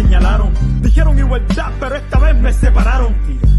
señalaron. Dijeron igualdad, pero esta vez me separaron.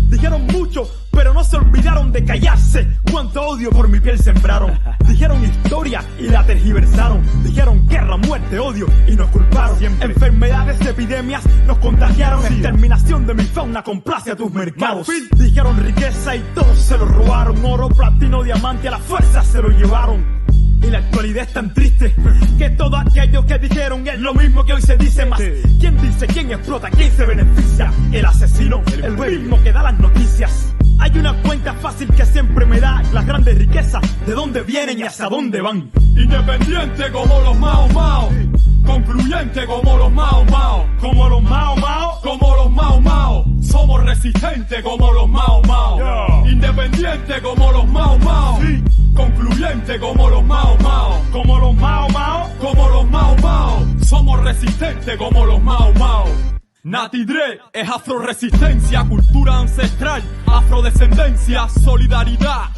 Dijeron mucho, pero no se olvidaron de callarse. Cuánto odio por mi piel sembraron. Dijeron historia y la tergiversaron. Dijeron guerra, muerte, odio y nos culparon. Enfermedades, epidemias nos contagiaron. Exterminación de mi fauna complace a tus mercados. Dijeron riqueza y todos se lo robaron. Oro, platino, diamante, a la fuerza se lo llevaron. Y la actualidad es tan triste que todo aquello que dijeron es lo mismo que hoy se dice más. ¿Quién dice? ¿Quién explota? ¿Quién se beneficia? El asesino, el mismo que da las noticias. Hay una cuenta fácil que siempre me da las grandes riquezas, de dónde vienen y hacia dónde van. Independiente como los Mao Mao, concluyente como los Mao Mao, como los Mao Mao, como los Mao Mao. Somos resistentes como los Mao Mao, independiente como los Mao Mao, concluyente como los Mao Mao, como los Mao Mao, como los Mao Mao. Somos resistentes como los Mao Mao. Nati Dre es afroresistencia, cultura ancestral, afrodescendencia, solidaridad.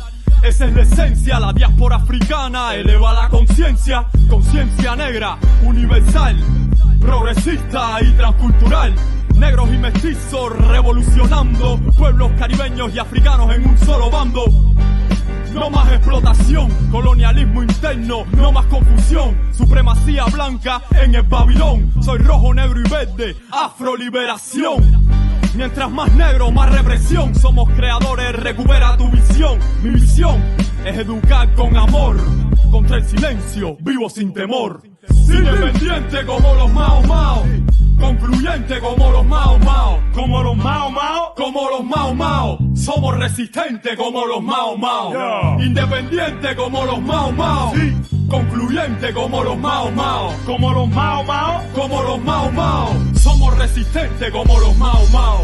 Esa es la esencia, la diáspora africana eleva la conciencia, conciencia negra, universal, progresista y transcultural. Negros y mestizos revolucionando, pueblos caribeños y africanos en un solo bando. No más explotación, colonialismo interno, no más confusión, supremacía blanca en el Babilón. Soy rojo, negro y verde, afroliberación. Mientras más negro, más represión. Somos creadores, recupera tu visión. Mi visión es educar con amor, contra el silencio, vivo sin temor. Independiente como los Mao Mao, concluyente como los Mao Mao, como los Mao Mao, como los Mao Mao. Somos resistentes como los Mao Mao, independiente como los Mao Mao, concluyente como los Mao Mao, como los Mao Mao, como los Mao Mao. Somos resistentes como los Mao Mao.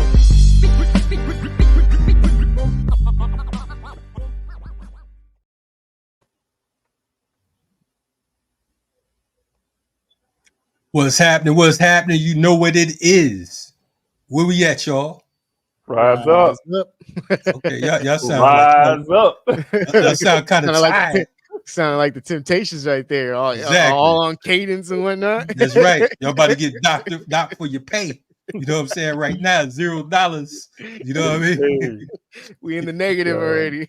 What's happening? What's happening? You know what it is. Where we at, y'all? Rise up. Okay, y'all sound rise up. Y'all sound kind of tired. Sounded like the Temptations right there. Exactly. All on cadence and whatnot. That's right. Y'all about to get docked for your pay. You know what I'm saying? Right now, $0. You know what I mean? We in the negative already.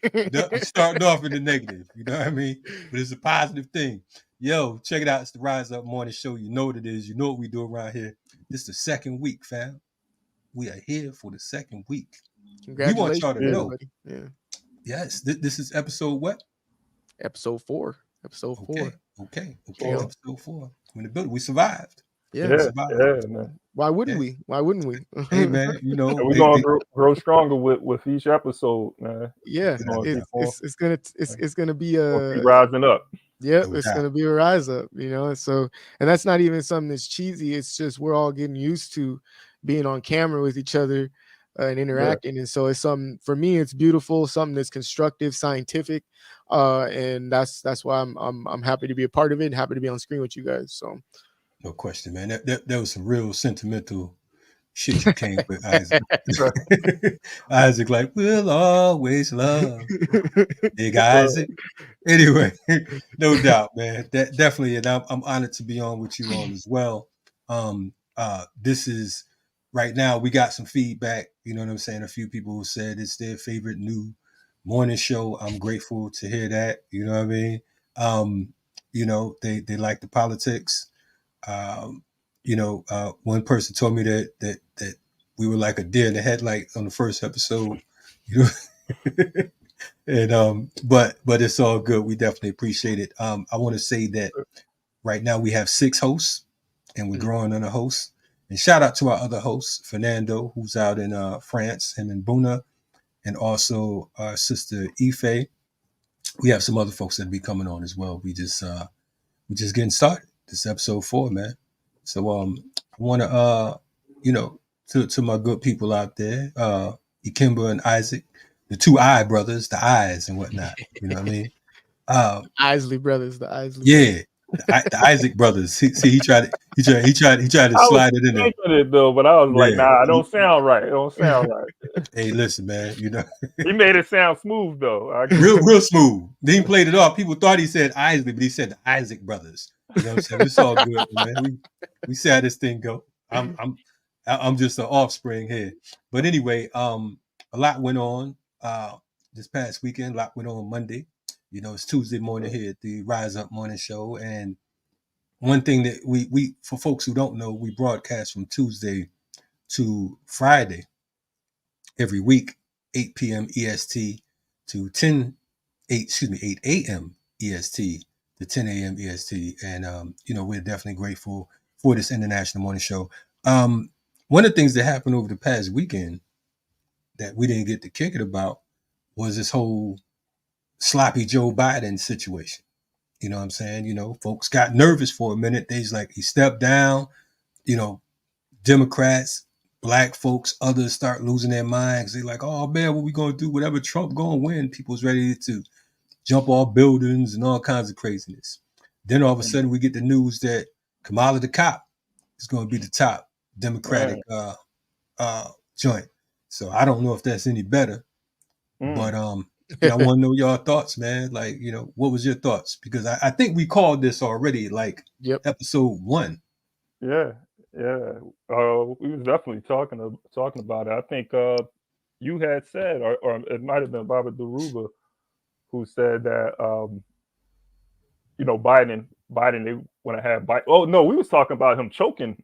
Starting off in the negative. You know what I mean? But it's a positive thing. Yo, check it out. It's the Rise Up Morning Show. You know what it is. You know what we do around here. This is the second week, fam. We are here for the second week. We want y'all to know. Yeah. Yes, this is episode what? Episode 4. Episode 4. Okay. Episode 4. We're in the building. We survived. Yeah, man. Why wouldn't we? Why wouldn't we? Hey, man, you know. We're going to grow stronger with each episode, man. Yeah, it's gonna be a rising up. Yeah, it's gonna be a rise up, you know. So, and that's not even something that's cheesy. It's just we're all getting used to being on camera with each other and interacting, and so it's something for me. It's beautiful, something that's constructive, scientific, and that's why I'm happy to be a part of it and happy to be on screen with you guys. So, no question, man. That was some real sentimental shit you came with, Isaac. Isaac, like, we'll always love Big Isaac. Anyway, no doubt, man. That definitely, and I'm honored to be on with you all as well. This is right now. We got some feedback. You know what I'm saying? A few people who said it's their favorite new morning show. I'm grateful to hear that. You know what I mean? You know, they like the politics. You know, one person told me that we were like a deer in the headlight on the first episode, you know, and but it's all good. We definitely appreciate it. I want to say that right now we have 6 hosts, and we're growing on a host. And shout out to our other host, Fernando, who's out in France, him and Bouna, and also our sister Ife. We have some other folks that be coming on as well. We just getting started. This is episode 4, man. So I want to you know, to my good people out there, Ikemba and Isaac, the 2 I brothers, the Eyes and whatnot. You know what I mean? Isley brothers, the Isley. Yeah, the Isaac brothers. See, he tried to slide it in there. It though, but I was like, nah, it don't sound right. It don't sound right. Hey, listen, man. You know, he made it sound smooth though. Real smooth. Then he played it off. People thought he said Isley, but he said the Isaac brothers. You know what I'm saying? It's all good, man. We see how this thing go. I'm just an offspring here. But anyway, a lot went on this past weekend. A lot went on Monday. You know, it's Tuesday morning here at the Rise Up Morning Show. And one thing that we for folks who don't know, we broadcast from Tuesday to Friday every week, 8 p.m. EST to 8 a.m. EST to 10 a.m. EST. And, you know, we're definitely grateful for this International Morning Show. One of the things that happened over the past weekend that we didn't get to kick it about was this whole sloppy Joe Biden situation. You know what I'm saying? You know, folks got nervous for a minute. They's like, he stepped down, you know, Democrats, black folks, others start losing their minds. They're like, oh man, what we gonna do? Whatever Trump gonna win, people's ready to jump off buildings and all kinds of craziness. Then all of a sudden we get the news that Kamala the cop is going to be the top Democratic joint. So I don't know if that's any better, but I want to know y'all thoughts, man. Like, you know, what was your thoughts? Because I think we called this already, like episode 1. Yeah. We was definitely talking about it. I think you had said, or it might have been Baba Daruba who said that you know, Biden they want to have Biden. Oh no, we was talking about him choking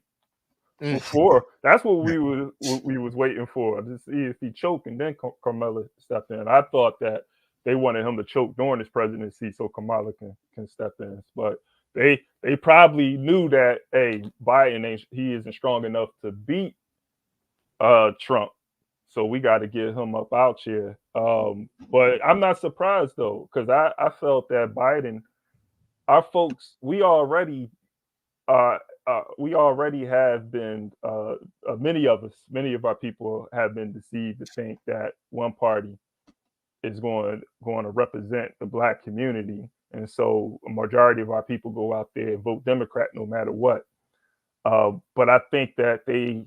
before. That's what we was waiting for, to see if he choked, and then Kamala stepped in. I thought that they wanted him to choke during his presidency so Kamala can step in, but they probably knew that Biden he isn't strong enough to beat Trump. So we got to get him up out here. But I'm not surprised though, because I felt that Biden, our folks, we already have been many of our people have been deceived to think that one party is going to represent the black community, and so a majority of our people go out there and vote Democrat no matter what. But I think that they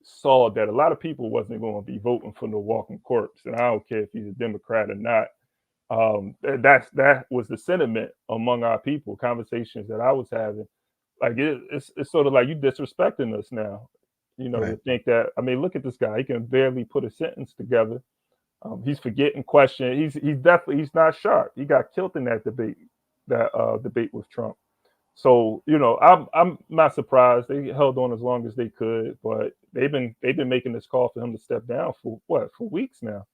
saw that a lot of people wasn't going to be voting for no walking corpse, and I don't care if he's a Democrat or not. That was the sentiment among our people. Conversations that I was having, like it's sort of like, you disrespecting us now, you know, to think that. I mean, look at this guy; he can barely put a sentence together. He's forgetting questions. He's not sharp. He got killed in that debate with Trump. So, you know, I'm not surprised. They held on as long as they could, but they've been making this call for him to step down for weeks now.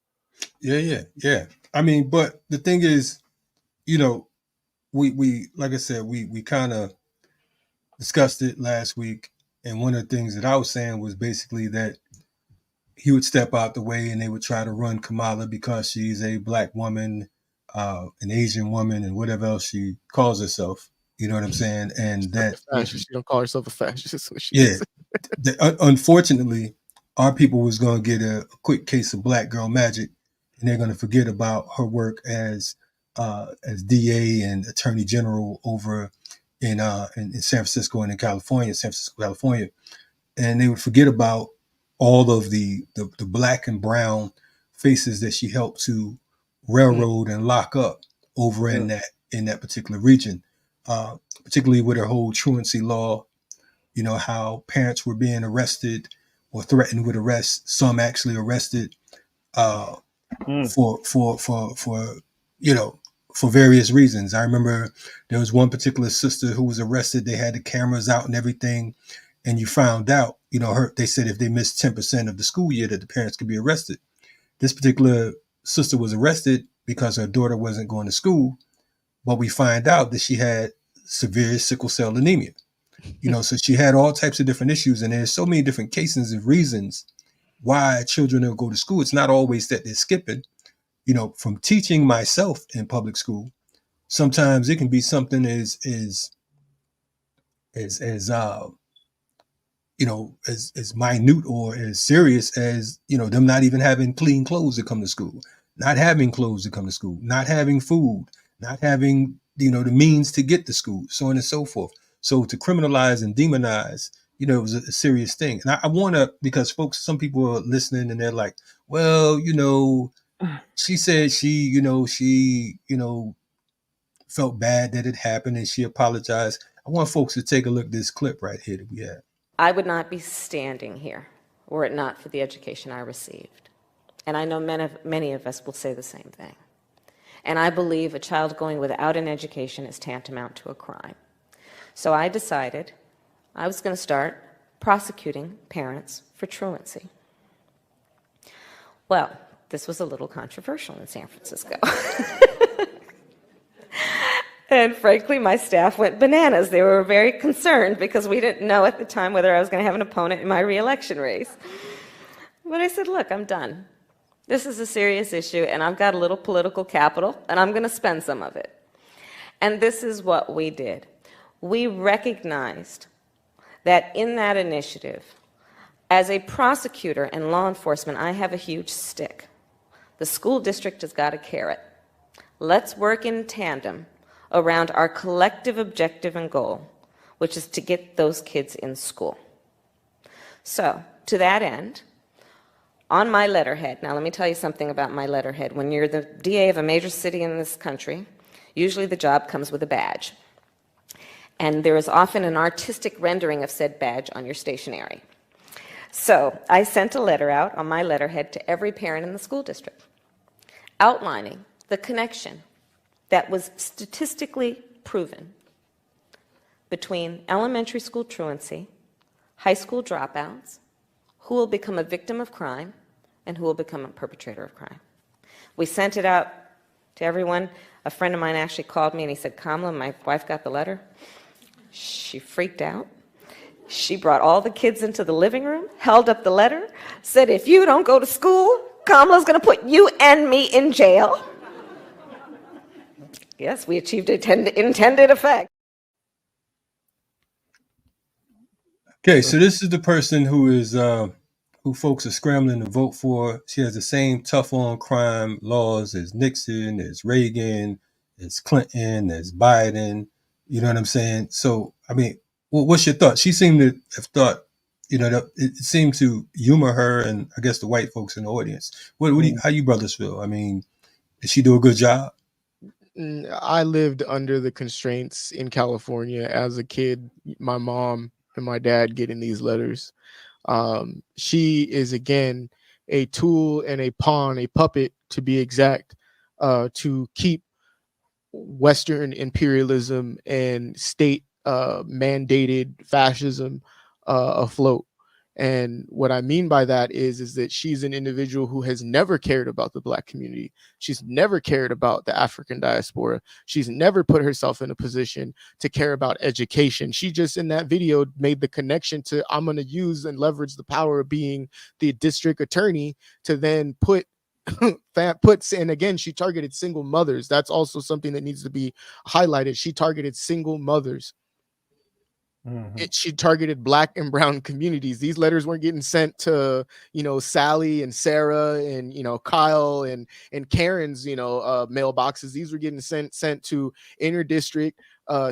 Yeah. I mean, but the thing is, you know, we like I said, we kind of discussed it last week, and one of the things that I was saying was basically that he would step out the way and they would try to run Kamala because she's a black woman, an Asian woman, and whatever else she calls herself. You know what I'm saying? And that she don't call herself a fascist. Unfortunately, our people was going to get a quick case of black girl magic, and they're going to forget about her work as DA and Attorney General over in San Francisco and in California, and they would forget about all of the black and brown faces that she helped to railroad and lock up over in that particular region. Particularly with her whole truancy law, you know, how parents were being arrested or threatened with arrest, some actually arrested for you know, for various reasons. I remember there was one particular sister who was arrested. They had the cameras out and everything, and you found out, you know, they said if they missed 10% of the school year that the parents could be arrested. This particular sister was arrested because her daughter wasn't going to school, but we find out that she had severe sickle cell anemia, you know, so she had all types of different issues, and there's so many different cases and reasons why children don't go to school. It's not always that they're skipping, you know. From teaching myself in public school, sometimes it can be something as you know, as minute or as serious as, you know, them not even having clean clothes to come to school, not having clothes to come to school, not having food, not having, you know, the means to get to school, so on and so forth. So to criminalize and demonize, you know, it was a serious thing. And I want to, because folks, some people are listening and they're like, well, you know, she said she felt bad that it happened and she apologized. I want folks to take a look at this clip right here that we have. I would not be standing here were it not for the education I received. And I know many of us will say the same thing. And I believe a child going without an education is tantamount to a crime. So I decided I was going to start prosecuting parents for truancy. Well, this was a little controversial in San Francisco. And frankly, my staff went bananas. They were very concerned because we didn't know at the time whether I was going to have an opponent in my re-election race. But I said, look, I'm done. This is a serious issue, and I've got a little political capital, and I'm going to spend some of it. And this is what we did. We recognized that in that initiative, as a prosecutor and law enforcement, I have a huge stick. The school district has got a carrot. Let's work in tandem around our collective objective and goal, which is to get those kids in school. So, to that end, on my letterhead, now let me tell you something about my letterhead. When you're the DA of a major city in this country, usually the job comes with a badge. And there is often an artistic rendering of said badge on your stationery. So I sent a letter out on my letterhead to every parent in the school district, outlining the connection that was statistically proven between elementary school truancy, high school dropouts, who will become a victim of crime, and who will become a perpetrator of crime. We sent it out to everyone. A friend of mine actually called me and he said, Kamala, my wife got the letter. She freaked out. She brought all the kids into the living room, held up the letter, said, if you don't go to school, Kamala's going to put you and me in jail. Yes, we achieved intended effect. Okay, so this is the person who is who folks are scrambling to vote for. She has the same tough on crime laws as Nixon, as Reagan, as Clinton, as Biden. You know what I'm saying? So, I mean, what's your thought? She seemed to have thought, you know, that it seemed to humor her and I guess the white folks in the audience. How you brothers feel? I mean, did she do a good job? I lived under the constraints in California as a kid. My mom and my dad getting these letters. She is again a tool and a pawn, a puppet to be exact, to keep Western imperialism and state mandated fascism afloat. And what I mean by that is that she's an individual who has never cared about the Black community. She's never cared about the African diaspora. She's never put herself in a position to care about education. She just in that video made the connection to, I'm going to use and leverage the power of being the district attorney to then and again, she targeted single mothers. That's also something that needs to be highlighted. She targeted single mothers. She targeted Black and brown communities. These letters weren't getting sent to, Sally and Sarah and, Kyle and Karen's, mailboxes. These were getting sent to inner district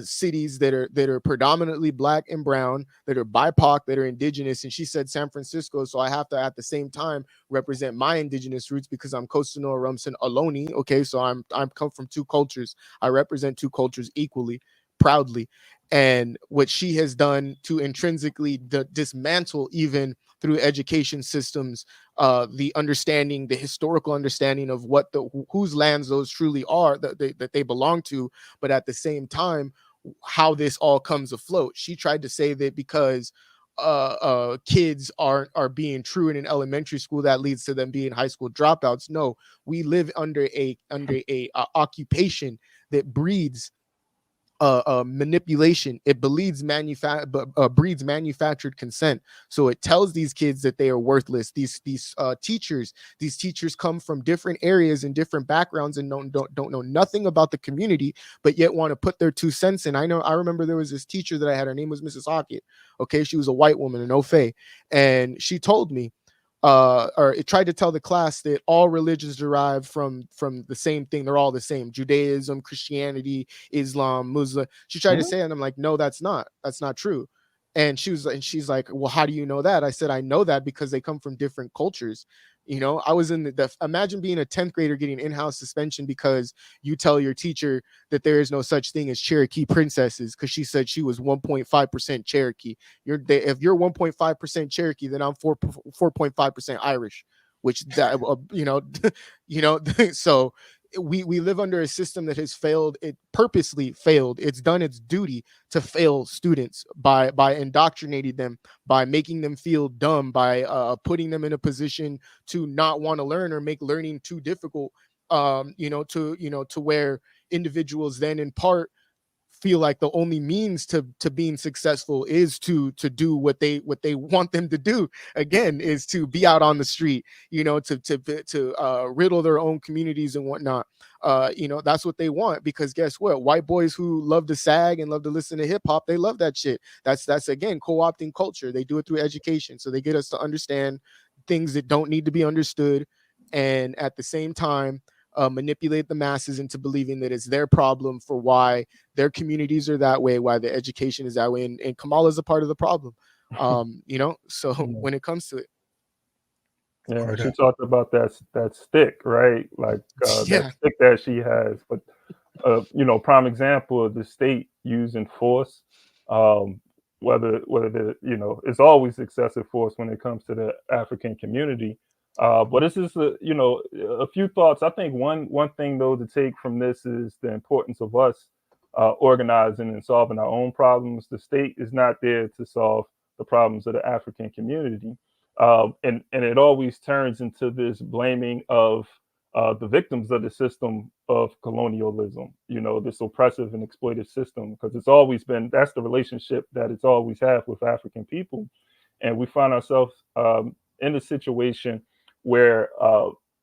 cities that are predominantly Black and brown, that are BIPOC, that are indigenous. And she said San Francisco, so I have to at the same time represent my indigenous roots because I'm Coastal Rumsen Ohlone. Okay, so I'm come from two cultures. I represent two cultures equally, proudly. And what she has done to intrinsically dismantle, even through education systems, the historical understanding of what whose lands those truly are, that they belong to, but at the same time, how this all comes afloat. She tried to say that because kids are being truant in elementary school, that leads to them being high school dropouts. No, we live under a occupation that breeds manipulation. It breeds manufactured consent. So it tells these kids that they are worthless. These teachers come from different areas and different backgrounds and don't know nothing about the community, but yet want to put their 2 cents in. I remember there was this teacher that I had. Her name was Mrs. Hockett. Okay, she was a white woman, an Ofe, and she told me, or it tried to tell the class that all religions derive from the same thing. They're all the same: Judaism, Christianity, Islam, Muslim. She tried to say it, and I'm like, no, that's not true. And she's like, well, how do you know that? I said, I know that because they come from different cultures. You know, I was in imagine being a 10th grader getting in-house suspension because you tell your teacher that there is no such thing as Cherokee princesses because she said she was 1.5% Cherokee. If you're 1.5% Cherokee, then I'm 4.5% Irish, which that so we live under a system that has failed. It purposely failed. It's done its duty to fail students by indoctrinating them, by making them feel dumb, by putting them in a position to not want to learn or make learning too difficult. To where individuals then in part feel like the only means to being successful is to do what they want them to do, again, is to be out on the street, to riddle their own communities and whatnot. That's what they want, because guess what? White boys who love to sag and love to listen to hip hop, they love that shit. That's again co-opting culture. They do it through education, so they get us to understand things that don't need to be understood, and at the same time manipulate the masses into believing that it's their problem for why their communities are that way, why the education is that way, and Kamala is a part of the problem. So when it comes to it. Yeah, she talked about that stick, right? Like that stick that she has. But prime example of the state using force, whether it's always excessive force when it comes to the African community. But this is a few thoughts. I think one thing though to take from this is the importance of us organizing and solving our own problems. The state is not there to solve the problems of the African community. And it always turns into this blaming of the victims of the system of colonialism, this oppressive and exploitive system, because it's always been, that's the relationship that it's always had with African people. And we find ourselves in a situation where,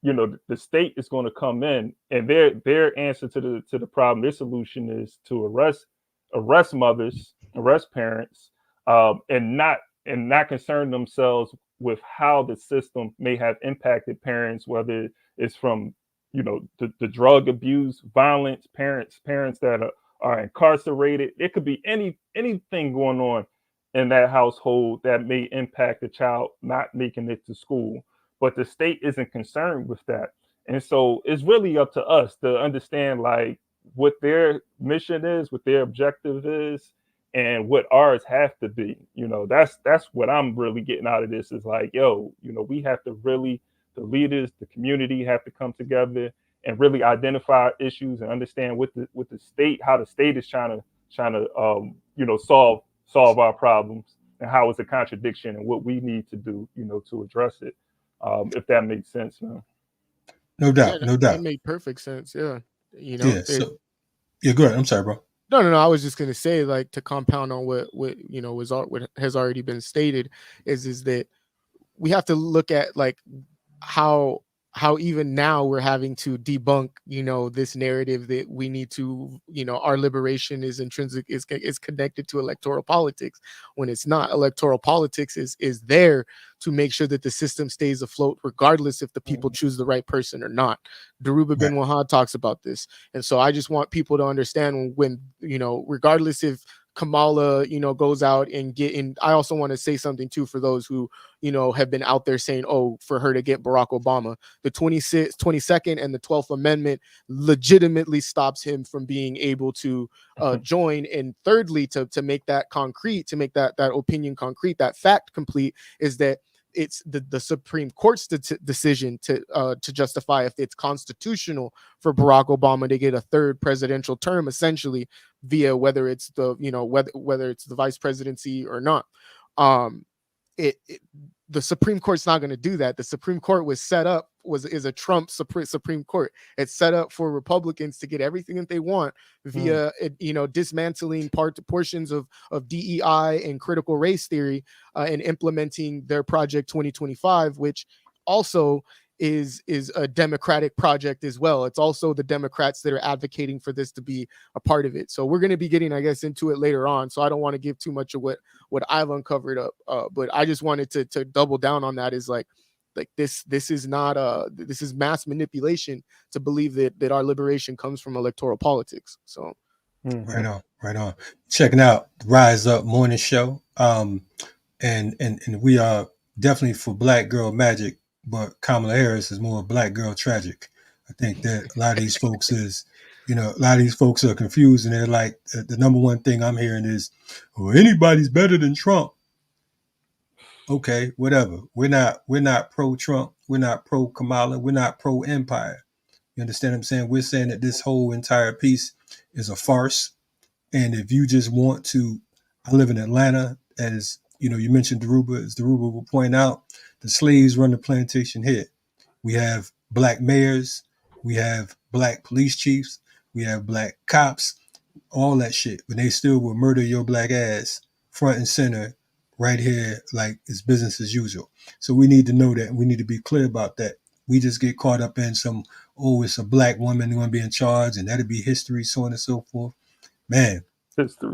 the state is going to come in, and their answer to the problem, their solution is to arrest mothers, arrest parents, and not concern themselves with how the system may have impacted parents, whether it's from, the drug abuse, violence, parents that are incarcerated. It could be anything going on in that household that may impact the child not making it to school. But the state isn't concerned with that. And so it's really up to us to understand like what their mission is, what their objective is, and what ours have to be. That's what I'm really getting out of this, is like, we have to really, the leaders, the community have to come together and really identify issues and understand what the state, how the state is trying to solve our problems, and how it's a contradiction, and what we need to do, to address it. If that makes sense, man. No doubt. That made perfect sense. Yeah. Go ahead. I'm sorry, bro. No. I was just gonna say, like, to compound on what has already been stated, is that we have to look at like how even now we're having to debunk, this narrative that we need to, our liberation is intrinsic, is connected to electoral politics, when it's not. Electoral politics is there to make sure that the system stays afloat, regardless if the people choose the right person or not. Daruba bin Wahad talks about this. And so I just want people to understand when, regardless if Kamala, goes out and I also want to say something too for those who, have been out there saying, for her to get Barack Obama, the 22nd and the 12th Amendment legitimately stops him from being able to join. And thirdly, to make that concrete, to make that opinion concrete, that fact complete, is that it's the Supreme Court's decision to justify if it's constitutional for Barack Obama to get a third presidential term, essentially via whether it's the whether it's the vice presidency or not. The Supreme Court's not going to do that. The Supreme Court is a Trump Supreme Court. It's set up for Republicans to get everything that they want via dismantling portions of DEI and critical race theory and implementing their Project 2025, which also is a Democratic project as well. It's also the Democrats that are advocating for this to be a part of it. So we're going to be getting, I guess, into it later on. So I don't want to give too much of what I've uncovered up. But I just wanted to double down on that, is like this is not this is mass manipulation to believe that our liberation comes from electoral politics. So right on. Checking out the Rise Up Morning Show And we are definitely for Black girl magic, but Kamala Harris is more Black girl tragic. I think that a lot of these folks is, a lot of these folks are confused, and they're like, the number one thing I'm hearing is, well, anybody's better than Trump. Okay, whatever. We're not pro Trump. We're not pro Kamala. We're not pro Empire. You understand what I'm saying? We're saying that this whole entire piece is a farce. And if you just want to, I live in Atlanta, as you mentioned Daruba, as Daruba will point out, the slaves run the plantation here. We have Black mayors, we have Black police chiefs, we have Black cops, all that shit. But they still will murder your Black ass front and center right here, like it's business as usual. So we need to know that. We need to be clear about that. We just get caught up in some, it's a Black woman going to be in charge, and that'll be history, so on and so forth. Man, history.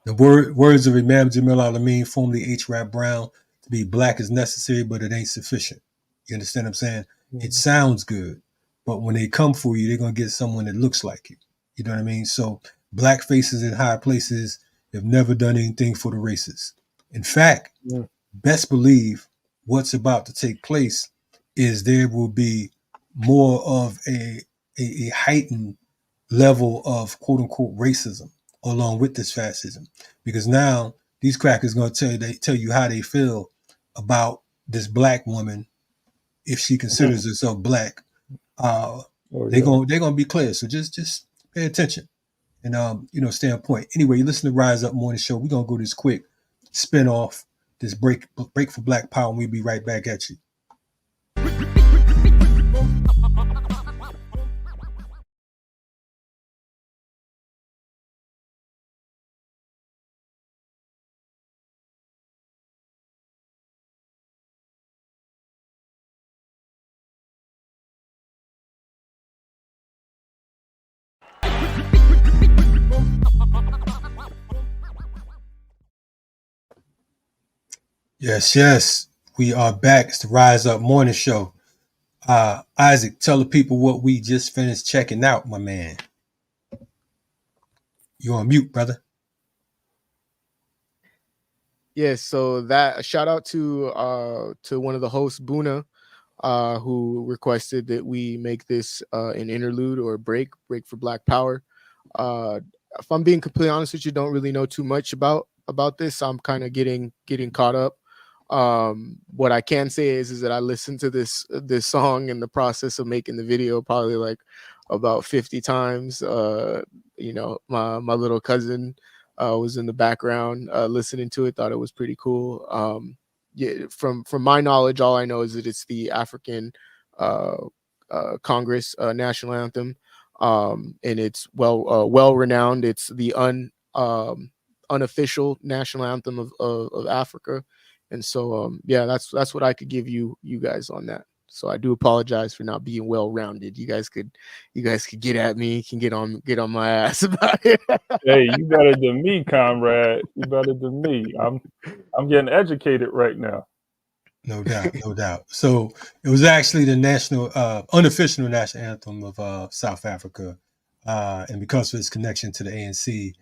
The words of Imam Jamil Al-Amin, formerly H. Rap Brown, to be black is necessary, but it ain't sufficient. You understand what I'm saying? Mm-hmm. It sounds good, but when they come for you, they're going to get someone that looks like you. You know what I mean? So black faces in high places have never done anything for the races. In fact, best believe what's about to take place is there will be more of a heightened level of quote unquote racism along with this fascism, because now these crackers going to tell you how they feel about this black woman if she considers herself black. They're gonna be clear. So just pay attention and stay on point. Anyway, you listen to Rise Up Morning Show. We're gonna go this quick spin off this break for Black Power, and we'll be right back at you. Yes. We are back. It's the Rise Up Morning Show. Isaac, tell the people what we just finished checking out, my man. You on mute, brother. Yes, so that shout out to one of the hosts, Bouna, who requested that we make this an interlude or a break for Black Power. If I'm being completely honest with you, don't really know too much about this. I'm kind of getting caught up. What I can say is that I listened to this song in the process of making the video probably like about 50 times. My little cousin was in the background listening to it, thought it was pretty cool. From my knowledge, all I know is that it's the African Congress national anthem, and it's well renowned. It's the unofficial national anthem of Africa. And so, that's what I could give you guys on that. So I do apologize for not being well-rounded. You guys could get at me, can get on my ass about it. Hey, you better than me, comrade. You better than me. I'm getting educated right now. No doubt. So it was actually the national, unofficial national anthem of South Africa, and because of its connection to the ANC,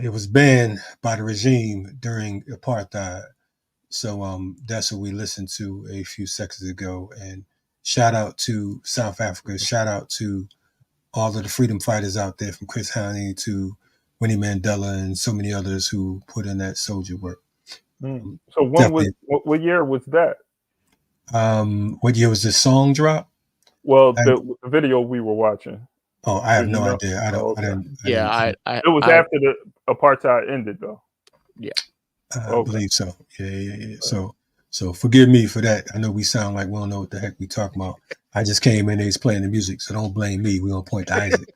it was banned by the regime during apartheid. So that's what we listened to a few seconds ago. And shout out to South Africa. Shout out to all of the freedom fighters out there, from Chris Hani to Winnie Mandela and so many others who put in that soldier work. So what year was that? What year was this song drop? Well, the video we were watching. Oh, I have no idea. I didn't. It was after the apartheid ended, though. Yeah. I believe so. Yeah. So forgive me for that. I know we sound like we don't know what the heck we talking about. I just came in and he's playing the music, so don't blame me. We're gonna point to Isaac.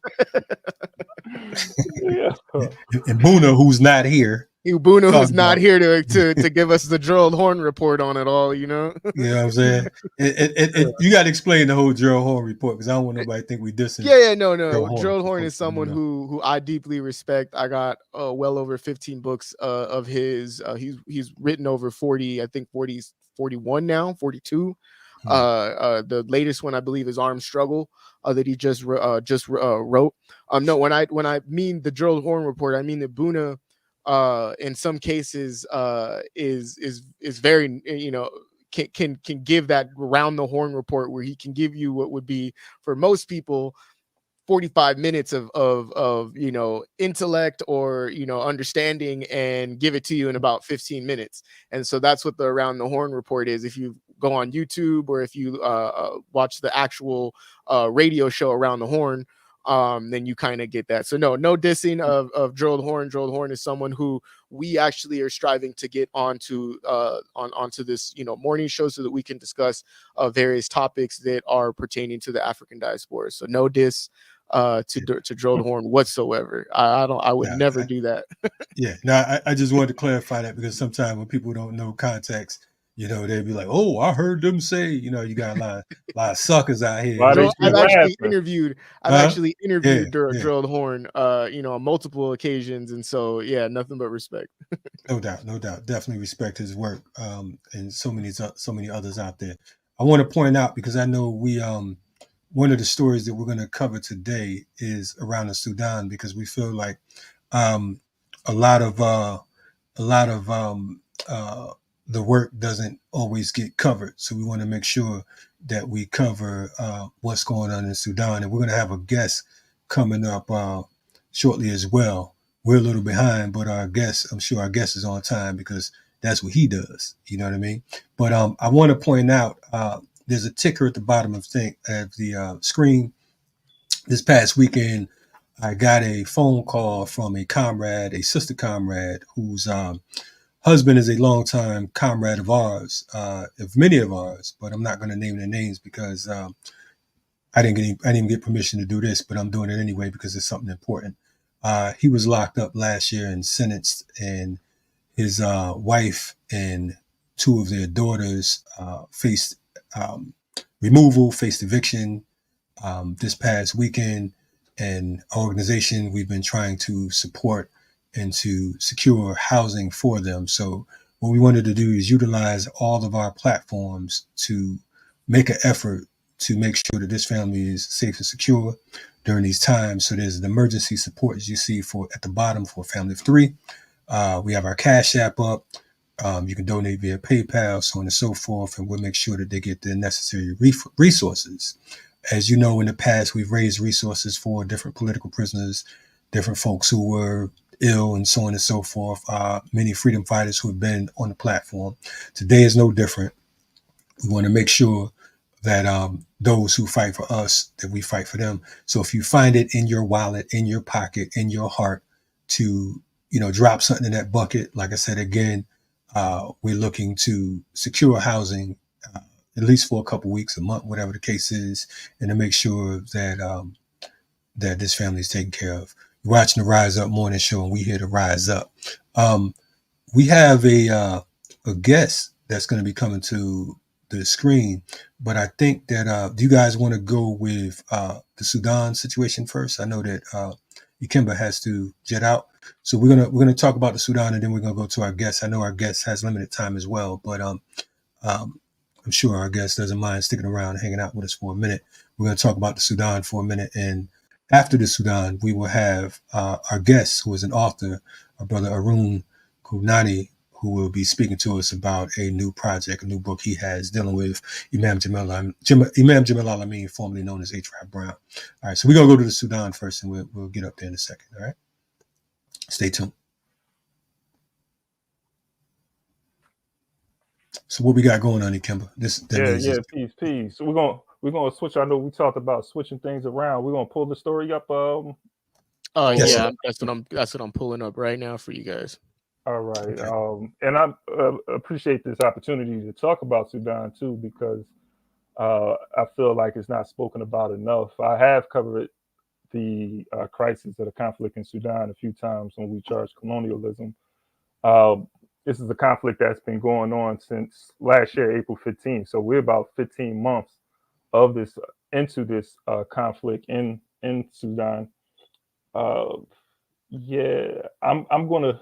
And Bouna, who's not here. Bouna, who's not here to give us the Gerald Horn report on it all, You know what I'm saying? You got to explain the whole Gerald Horn report, because I don't want nobody to think we dissing. No. Gerald Horn is someone who I deeply respect. I got well over 15 books of his. He's written over 40, I think 41 now, 42. The latest one I believe is Armed Struggle that he just wrote. No, when I mean the Gerald Horn report, I mean that Bouna in some cases is very, can give that round the horn report where he can give you what would be for most people 45 minutes of intellect or understanding, and give it to you in about 15 minutes. And so that's what the Around the Horn report is. If you go on YouTube, or if you watch the actual radio show Around the Horn, then you kind of get that. So no dissing of Gerald Horn. Gerald Horn is someone who we actually are striving to get onto onto this morning show, so that we can discuss various topics that are pertaining to the African diaspora. So no diss to Gerald Horn whatsoever. I would never do that. Yeah, no, I just wanted to clarify that, because sometimes when people don't know context, they'd be like, "Oh, I heard them say," you got a lot of suckers out here. I've actually interviewed Gerald Horn, on multiple occasions, and so yeah, nothing but respect. No doubt, definitely respect his work, and so many others out there. I want to point out, because I know we one of the stories that we're going to cover today is around the Sudan, because we feel like a lot of the work doesn't always get covered. So we want to make sure that we cover what's going on in Sudan. And we're going to have a guest coming up shortly as well. We're a little behind, but I'm sure our guest is on time, because that's what he does. You know what I mean? But I want to point out, there's a ticker at the bottom of the screen. This past weekend, I got a phone call from a sister comrade, whose husband is a longtime comrade of ours, of many of ours, but I'm not going to name their names, because I didn't even get permission to do this, but I'm doing it anyway because it's something important. He was locked up last year and sentenced, and his wife and two of their daughters faced removal, faced eviction this past weekend. And our organization, we've been trying to support and to secure housing for them. So what we wanted to do is utilize all of our platforms to make an effort to make sure that this family is safe and secure during these times. So there's an emergency support, as you see, at the bottom, for a family of 3. We have our Cash App up. You can donate via PayPal, so on and so forth, and we'll make sure that they get the necessary resources. As you know, in the past, we've raised resources for different political prisoners, different folks who were ill, and so on and so forth. Many freedom fighters who have been on the platform. Today is no different. We want to make sure that those who fight for us, that we fight for them. So if you find it in your wallet, in your pocket, in your heart to, drop something in that bucket, like I said, again, we're looking to secure housing, at least for a couple weeks, a month, whatever the case is, and to make sure that that this family is taken care of. You're watching the Rise Up morning show, and we here to rise up. We have a guest that's going to be coming to the screen, but I think that do you guys want to go with the Sudan situation first? I know that Ikemba has to jet out, so we're gonna talk about the Sudan, and then we're gonna go to our guest. I know our guest has limited time as well, but I'm sure our guest doesn't mind sticking around and hanging out with us for a minute. We're going to talk about the Sudan for a minute. And after the Sudan, we will have our guest, who is an author, our brother Arun Kundnani, who will be speaking to us about a new project, a new book he has dealing with Imam Jamil Al-Amin, formerly known as H. Rap Brown. All right, so we're going to go to the Sudan first, and we'll get up there in a second. All right, stay tuned. So what we got going on, Ikemba? Peace. So we're gonna switch. I know we talked about switching things around. We're gonna pull the story up. Yes, yeah, that's what I'm pulling up right now for you guys. All right. Okay. And I appreciate this opportunity to talk about Sudan too, because I feel like it's not spoken about enough. I have covered the crisis of the conflict in Sudan a few times when we charged colonialism. This is a conflict that's been going on since last year, April 15th. So we're about 15 months of this into this conflict in Sudan. I'm going to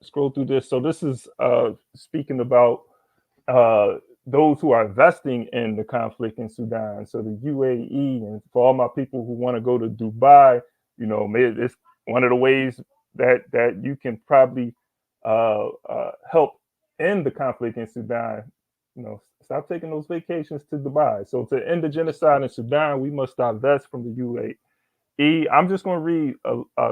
scroll through this. So this is speaking about those who are investing in the conflict in Sudan. So the UAE, and for all my people who want to go to Dubai, it's one of the ways that you can probably help end the conflict in Sudan, stop taking those vacations to Dubai. So to end the genocide in Sudan, we must divest from the UAE. I'm just going to read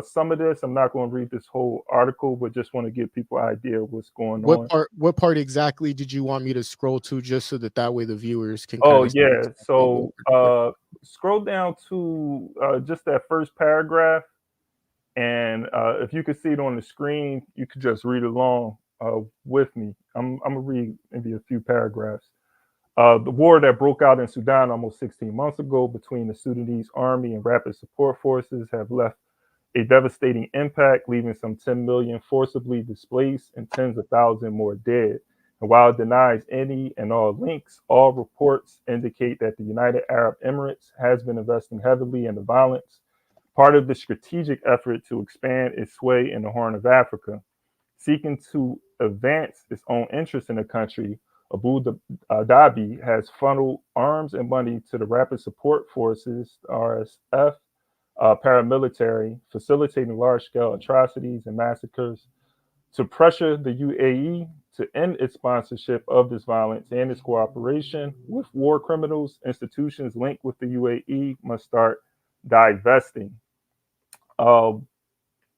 some of this. I'm not going to read this whole article, but just want to give people an idea of what's going on. What part exactly did you want me to scroll to, just so that way the viewers can? Oh yeah. So scroll down to just that first paragraph, and if you could see it on the screen, you could just read along with me. I'm gonna read maybe a few paragraphs. The war that broke out in Sudan almost 16 months ago between the Sudanese army and rapid support forces have left a devastating impact, leaving some 10 million forcibly displaced and tens of thousands more dead. And while it denies any and all links, all reports indicate that the United Arab Emirates has been investing heavily in the violence, part of the strategic effort to expand its sway in the Horn of Africa. Seeking to advance its own interests in the country, Abu Dhabi has funneled arms and money to the Rapid Support Forces, RSF, paramilitary, facilitating large-scale atrocities and massacres, to pressure the UAE to end its sponsorship of this violence and its cooperation with war criminals. Institutions linked with the UAE must start divesting. And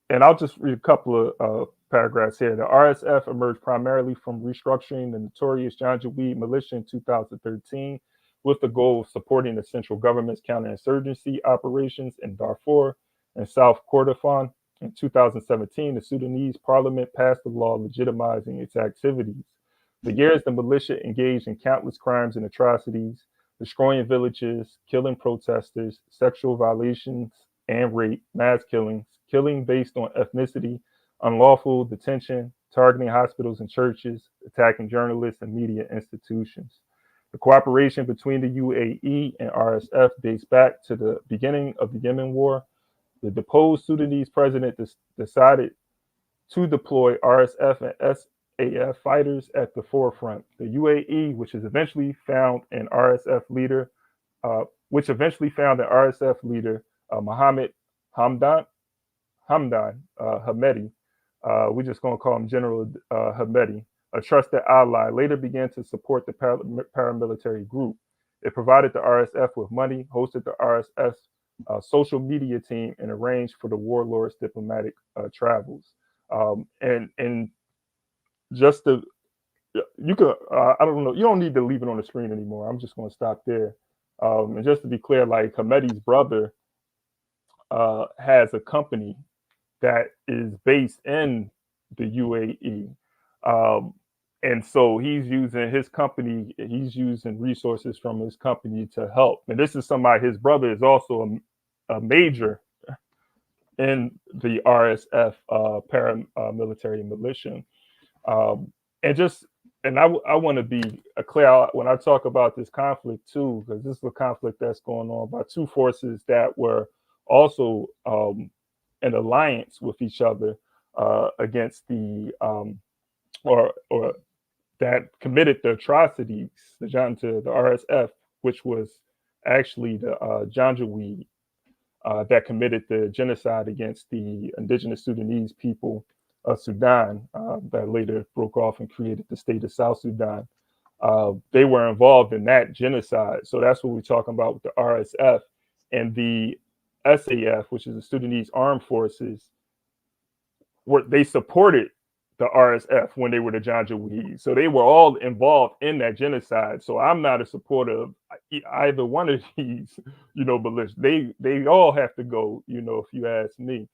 I'll just read a couple of paragraphs here. The RSF emerged primarily from restructuring the notorious Janjaweed militia in 2013 with the goal of supporting the central government's counterinsurgency operations in Darfur and South Kordofan. In 2017, the Sudanese parliament passed a law legitimizing its activities. For years, the militia engaged in countless crimes and atrocities, destroying villages, killing protesters, sexual violations and rape, mass killings, killing based on ethnicity, unlawful detention, targeting hospitals and churches, attacking journalists and media institutions. The cooperation between the UAE and RSF dates back to the beginning of the Yemen War. The deposed Sudanese president decided to deploy RSF and SAF fighters at the forefront. The UAE, which eventually found an RSF leader, Mohammed Hamedi. We're just going to call him General Hamedi, a trusted ally, later began to support the paramilitary group. It provided the RSF with money, hosted the RSF social media team, and arranged for the warlord's diplomatic travels. And just to, you could, I don't know, you don't need to leave it on the screen anymore. I'm just going to stop there. And just to be clear, like Hamedi's brother has a company that is based in the UAE. And so he's using his company, he's using resources from his company to help. And this is somebody, his brother is also a major in the RSF paramilitary militia. And I want to be clear when I talk about this conflict too, because this is a conflict that's going on by two forces that were also in alliance with each other against the or that committed the atrocities, the RSF, which was actually the Janjaweed that committed the genocide against the indigenous Sudanese people of Sudan that later broke off and created the state of South Sudan. They were involved in that genocide. So that's what we're talking about with the RSF. And the SAF, which is the Sudanese Armed Forces, they supported the RSF when they were the Janjaweed. So they were all involved in that genocide. So I'm not a supporter of either one of these, militias. They all have to go, if you ask me,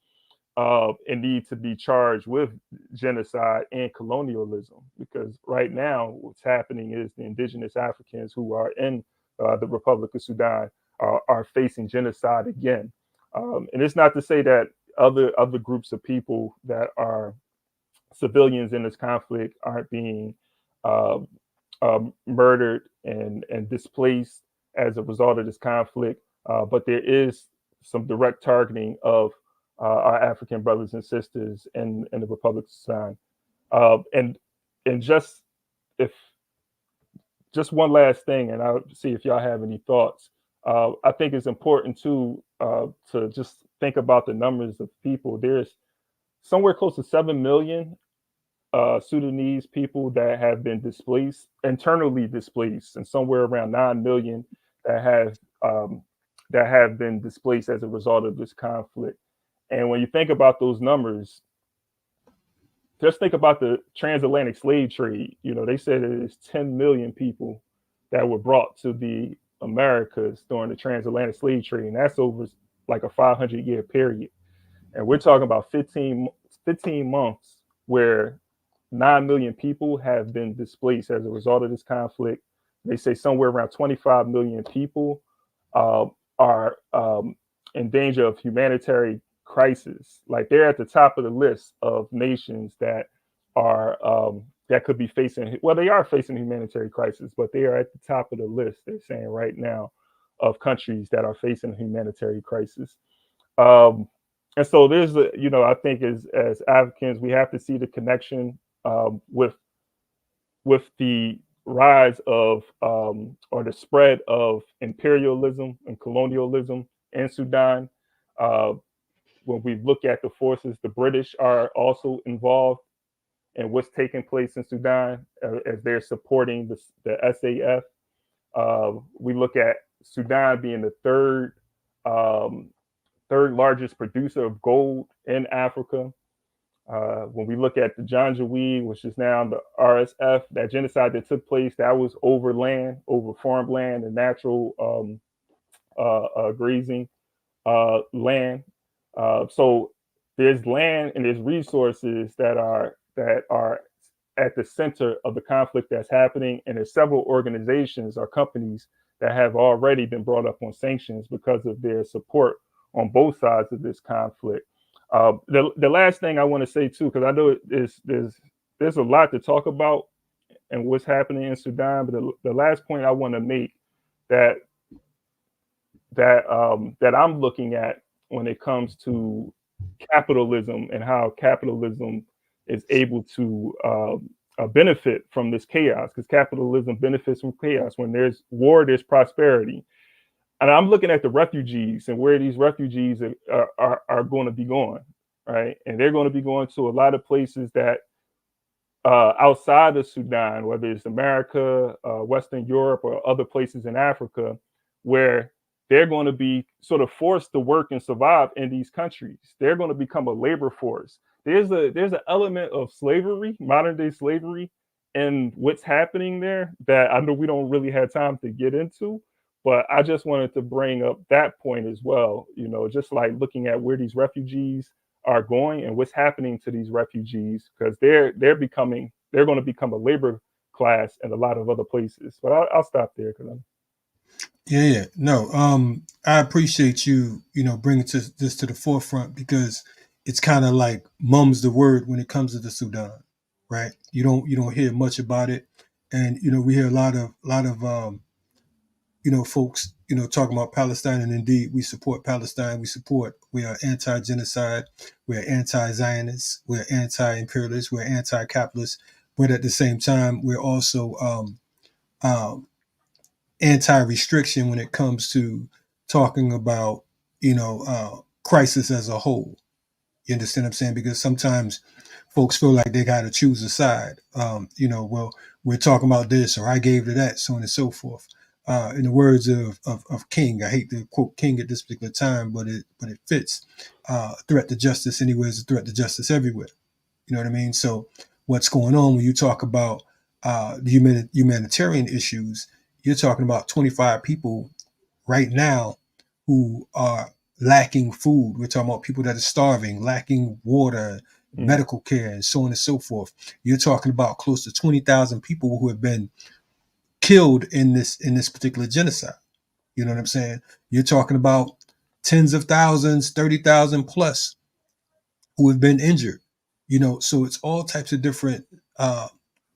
and need to be charged with genocide and colonialism. Because right now, what's happening is the indigenous Africans who are in the Republic of Sudan are facing genocide again. And it's not to say that other groups of people that are civilians in this conflict aren't being murdered and displaced as a result of this conflict, but there is some direct targeting of our African brothers and sisters in the Republic of Sudan. And just one last thing, and I'll see if y'all have any thoughts. I think it's important to just think about the numbers of people. There's somewhere close to 7 million Sudanese people that have been displaced, internally displaced, and somewhere around 9 million that have been displaced as a result of this conflict. And when you think about those numbers, just think about the transatlantic slave trade. You know, they said it is 10 million people that were brought to the Americas during the transatlantic slave trade, and that's over like a 500-year period. And we're talking about 15 months where 9 million people have been displaced as a result of this conflict. They say somewhere around 25 million people are in danger of humanitarian crisis. Like, they're at the top of the list of nations that are that could be facing, well, they are facing a humanitarian crisis, but they are at the top of the list, they're saying right now, of countries that are facing a humanitarian crisis. And so there's a, you know, I think as Africans, we have to see the connection with the rise of or the spread of imperialism and colonialism in Sudan. When we look at the forces, the British are also involved in what's taking place in Sudan as they're supporting the SAF. We look at Sudan being the third largest producer of gold in Africa. When we look at the Janjaweed, which is now the RSF, that genocide that took place, that was over land, over farmland and natural grazing land. So there's land and there's resources that are at the center of the conflict that's happening, and there's several organizations or companies that have already been brought up on sanctions because of their support on both sides of this conflict. The last thing I want to say too, because I know there's a lot to talk about and what's happening in Sudan, but the last point I want to make that I'm looking at when it comes to capitalism and how capitalism is able to benefit from this chaos, because capitalism benefits from chaos. When there's war, there's prosperity. And I'm looking at the refugees and where these refugees are going to be going, right? And they're going to be going to a lot of places that outside of Sudan, whether it's America, Western Europe, or other places in Africa, where they're going to be sort of forced to work and survive in these countries. They're going to become a labor force. There's an element of slavery, modern day slavery, and what's happening there that I know we don't really have time to get into. But I just wanted to bring up that point as well, you know, just like looking at where these refugees are going and what's happening to these refugees, because they're going to become a labor class in a lot of other places. But I'll stop there because I'm. Yeah. No, I appreciate you, bringing this to the forefront, because it's kind of like mum's the word when it comes to the Sudan, right? You don't hear much about it, and we hear a lot of folks talking about Palestine, and indeed we support Palestine. We are anti-genocide, we're anti-Zionists, we're anti-imperialists, we're anti-capitalist, but at the same time we're also anti-restriction when it comes to talking about crisis as a whole. You understand what I'm saying? Because sometimes folks feel like they got to choose a side. Well, we're talking about this, or I gave to that, so on and so forth. In the words of King, I hate to quote King at this particular time, but it fits. Threat to justice anywhere is a threat to justice everywhere. You know what I mean? So what's going on when you talk about the humanitarian issues? You're talking about 25 people right now who are lacking food. We're talking about people that are starving, lacking water, medical care, and so on and so forth. You're talking about close to 20,000 people who have been killed in this particular genocide. You know what I'm saying? You're talking about tens of thousands, 30,000 plus who have been injured. So it's all types of different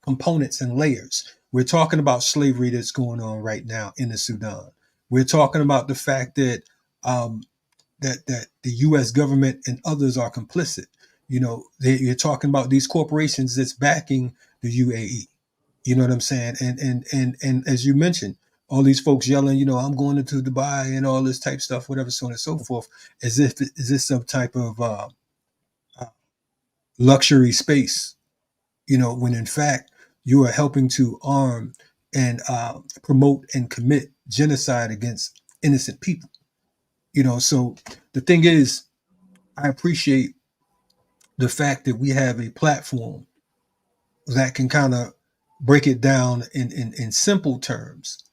components and layers. We're talking about slavery that's going on right now in the Sudan. We're talking about the fact that that the U.S. government and others are complicit. You're talking about these corporations that's backing the UAE. You know what I'm saying? And as you mentioned, all these folks yelling, I'm going into Dubai and all this type stuff, whatever, so on and so forth, as if is this some type of luxury space, when in fact you are helping to arm and promote and commit genocide against innocent people. So the thing is, I appreciate the fact that we have a platform that can kind of break it down in simple terms,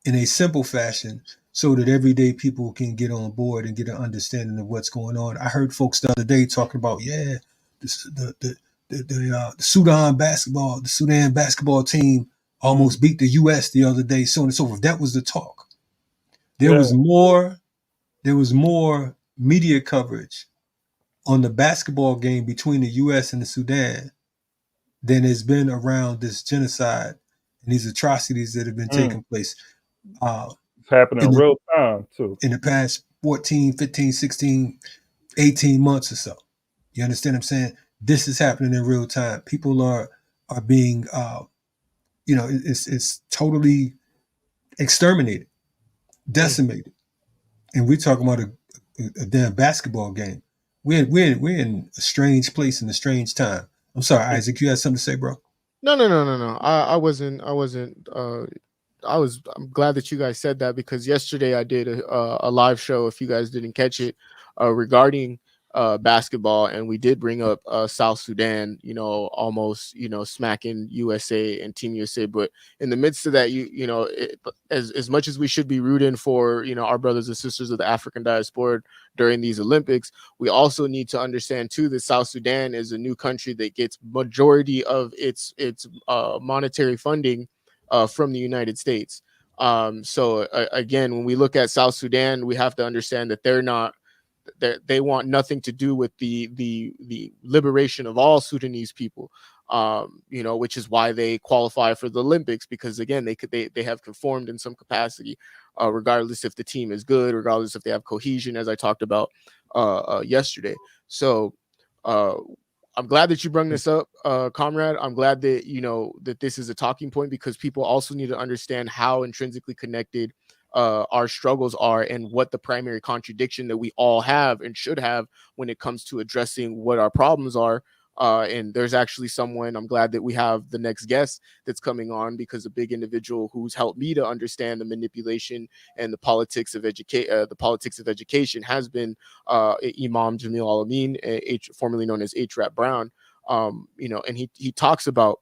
in a simple fashion, so that everyday people can get on board and get an understanding of what's going on. I heard folks the other day talking about, the Sudan basketball team almost beat the U.S. the other day, so on and so forth. That was the talk. There was more media coverage on the basketball game between the U.S. and the Sudan than has been around this genocide and these atrocities that have been taking place. It's happening in real time, too. In the past 14, 15, 16, 18 months or so. You understand what I'm saying? This is happening in real time. People are being, it's totally exterminated, decimated. And we're talking about a damn basketball game. We're in a strange place in a strange time. I'm sorry, Isaac, you had something to say, bro? No. I wasn't. I'm glad that you guys said that, because yesterday I did a live show, if you guys didn't catch it, regarding basketball, and we did bring up South Sudan, almost, smacking USA and Team USA. But in the midst of that, as much as we should be rooting for, our brothers and sisters of the African diaspora during these Olympics, we also need to understand too that South Sudan is a new country that gets majority of its monetary funding from the United States. So again, when we look at South Sudan, we have to understand that they want nothing to do with the liberation of all Sudanese people, which is why they qualify for the Olympics, because again, they have conformed in some capacity, regardless if the team is good, regardless if they have cohesion, as I talked about yesterday. So I'm glad that you brought this up, comrade. I'm glad that that this is a talking point, because people also need to understand how intrinsically connected our struggles are, and what the primary contradiction that we all have and should have when it comes to addressing what our problems are. And there's actually someone, I'm glad that we have the next guest that's coming on, because a big individual who's helped me to understand the manipulation and the politics of education has been Imam Jamil Al-Amin, formerly known as H. Rap Brown. And he talks about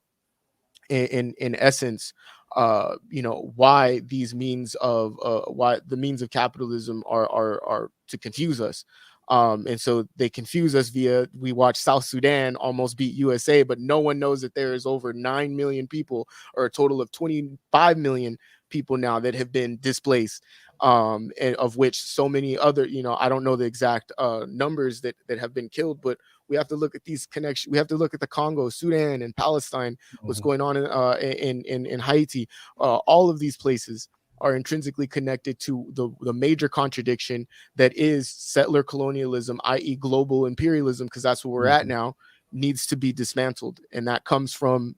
in essence, why these means of why the means of capitalism are to confuse us. And so they confuse us via, we watch South Sudan almost beat USA, but no one knows that there is over 9 million people, or a total of 25 million people now, that have been displaced, and of which so many other, I don't know the exact numbers that have been killed, but we have to look at these connections. We have to look at the Congo, Sudan, and Palestine, what's going on in Haiti. All of these places are intrinsically connected to the major contradiction that is settler colonialism, i.e. global imperialism, because that's where we're at now, needs to be dismantled. And that comes from,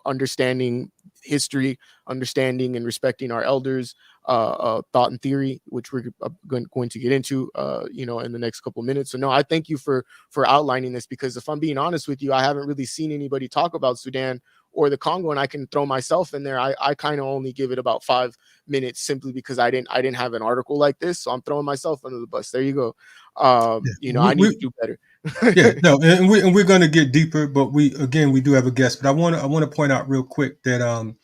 understanding history, understanding and respecting our elders, thought and theory, which we're going to get into, in the next couple of minutes. So no, I thank you for outlining this, because if I'm being honest with you, I haven't really seen anybody talk about Sudan or the Congo, and I can throw myself in there. I kind of only give it about 5 minutes, simply because I didn't have an article like this, so I'm throwing myself under the bus. There you go. I need to do better. And we're going to get deeper, but we do have a guest. But I want to point out real quick that on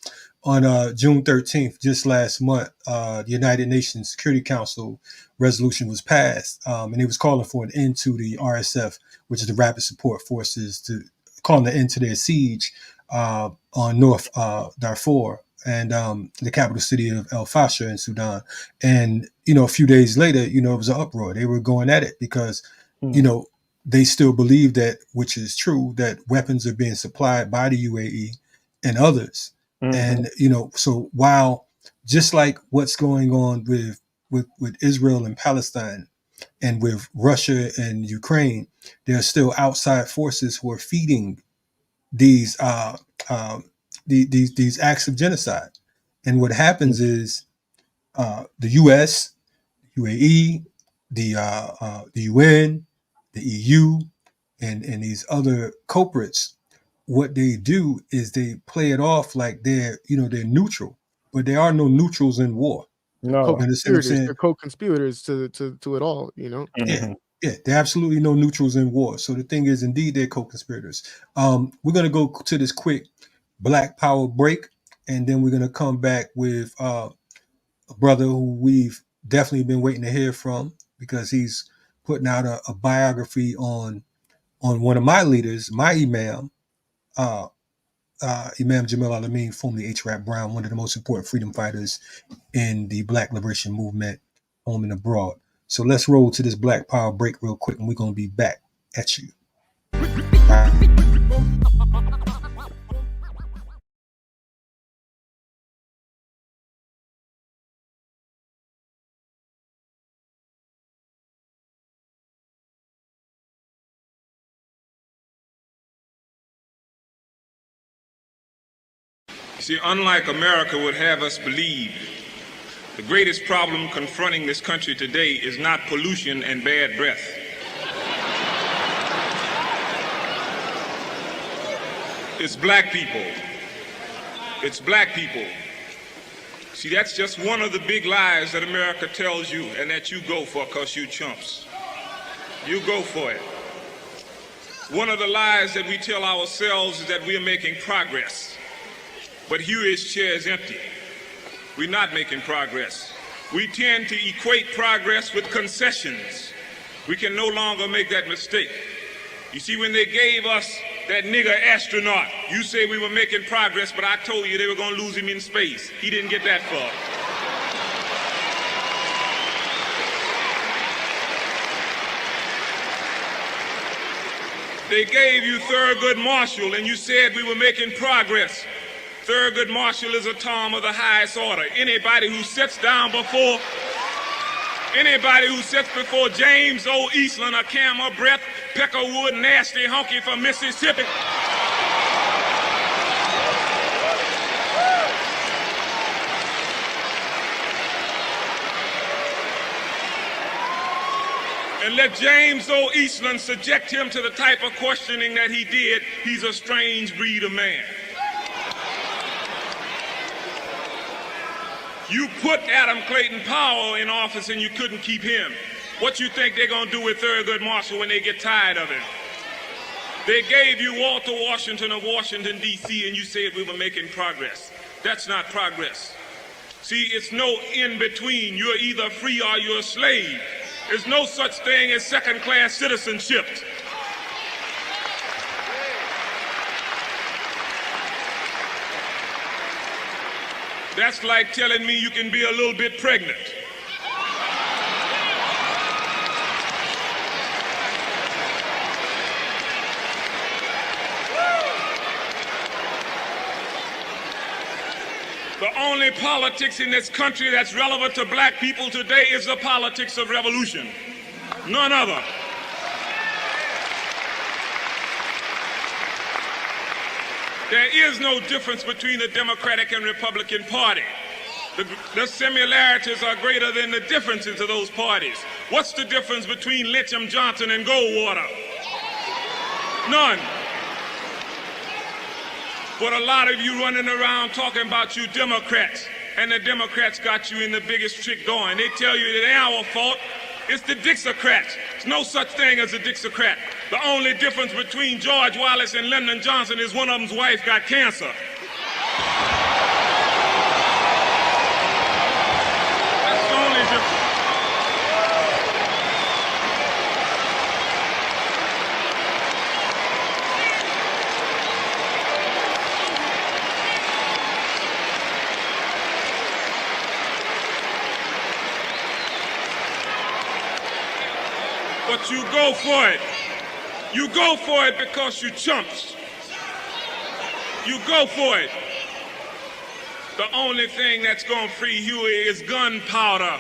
June 13th, just last month, the United Nations Security Council resolution was passed, and it was calling for an end to the RSF, which is the Rapid Support Forces, calling an end to their siege on North Darfur and the capital city of El Fasher in Sudan. And a few days later, it was an uproar. They were going at it because they still believe that, which is true, that weapons are being supplied by the UAE and others. And so while, just like what's going on with Israel and Palestine and with Russia and Ukraine, there are still outside forces who are feeding these acts of genocide. And what happens is the U.S., UAE, the UN, the EU, and these other culprits, what they do is they play it off like they're neutral, but there are no neutrals in war. No. You understand what I'm saying? They're co-conspirators to it all, you know. Mhm. Yeah, there are absolutely no neutrals in war. So the thing is, indeed, they're co-conspirators. We're gonna go to this quick Black Power break, and then we're gonna come back with a brother who we've definitely been waiting to hear from, because he's putting out a biography on one of my leaders, my Imam, Imam Jamil Al-Amin, formerly H. Rap Brown, one of the most important freedom fighters in the Black liberation movement, home and abroad. So let's roll to this Black Power break real quick, and we're going to be back at you. See, unlike America would have us believe, the greatest problem confronting this country today is not pollution and bad breath. It's black people. It's black people. See, that's just one of the big lies that America tells you and that you go for because you chumps. You go for it. One of the lies that we tell ourselves is that we are making progress. But Huey's chair is empty. We're not making progress. We tend to equate progress with concessions. We can no longer make that mistake. You see, when they gave us that nigger astronaut, you say we were making progress, but I told you they were going to lose him in space. He didn't get that far. They gave you Thurgood Marshall, and you said we were making progress. Thurgood Marshall is a Tom of the highest order. Anybody who sits before James O. Eastland, a camel breath, Peckerwood, nasty honky from Mississippi. And let James O. Eastland subject him to the type of questioning that he did. He's a strange breed of man. You put Adam Clayton Powell in office and you couldn't keep him. What you think they're going to do with Thurgood Marshall when they get tired of him? They gave you Walter Washington of Washington, D.C., and you said we were making progress. That's not progress. See, it's no in between. You're either free or you're a slave. There's no such thing as second-class citizenship. That's like telling me you can be a little bit pregnant. The only politics in this country that's relevant to black people today is the politics of revolution. None other. There is no difference between the Democratic and Republican Party. The similarities are greater than the differences of those parties. What's the difference between Lyndon Johnson and Goldwater? None. But a lot of you running around talking about you Democrats, and the Democrats got you in the biggest trick going. They tell you that it ain't our fault. It's the Dixiecrats. There's no such thing as a Dixiecrat. The only difference between George Wallace and Lyndon Johnson is one of them's wife got cancer. That's the only difference. But you go for it. You go for it because you chumps. You go for it. The only thing that's going to free Huey is gunpowder,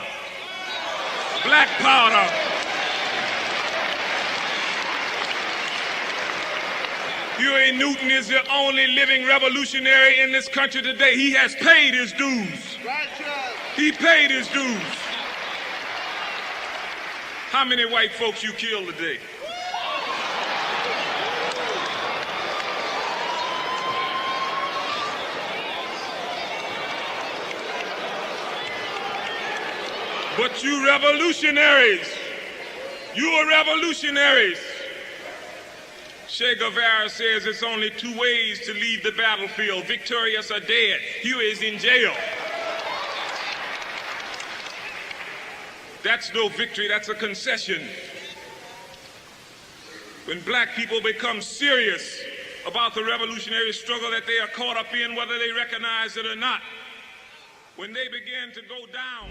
black powder. Huey Newton is the only living revolutionary in this country today. He has paid his dues. He paid his dues. How many white folks you killed today? But you revolutionaries, you are revolutionaries. Che Guevara says it's only two ways to leave the battlefield, victorious or dead. Huey is in jail. That's no victory, that's a concession. When black people become serious about the revolutionary struggle that they are caught up in, whether they recognize it or not, when they begin to go down.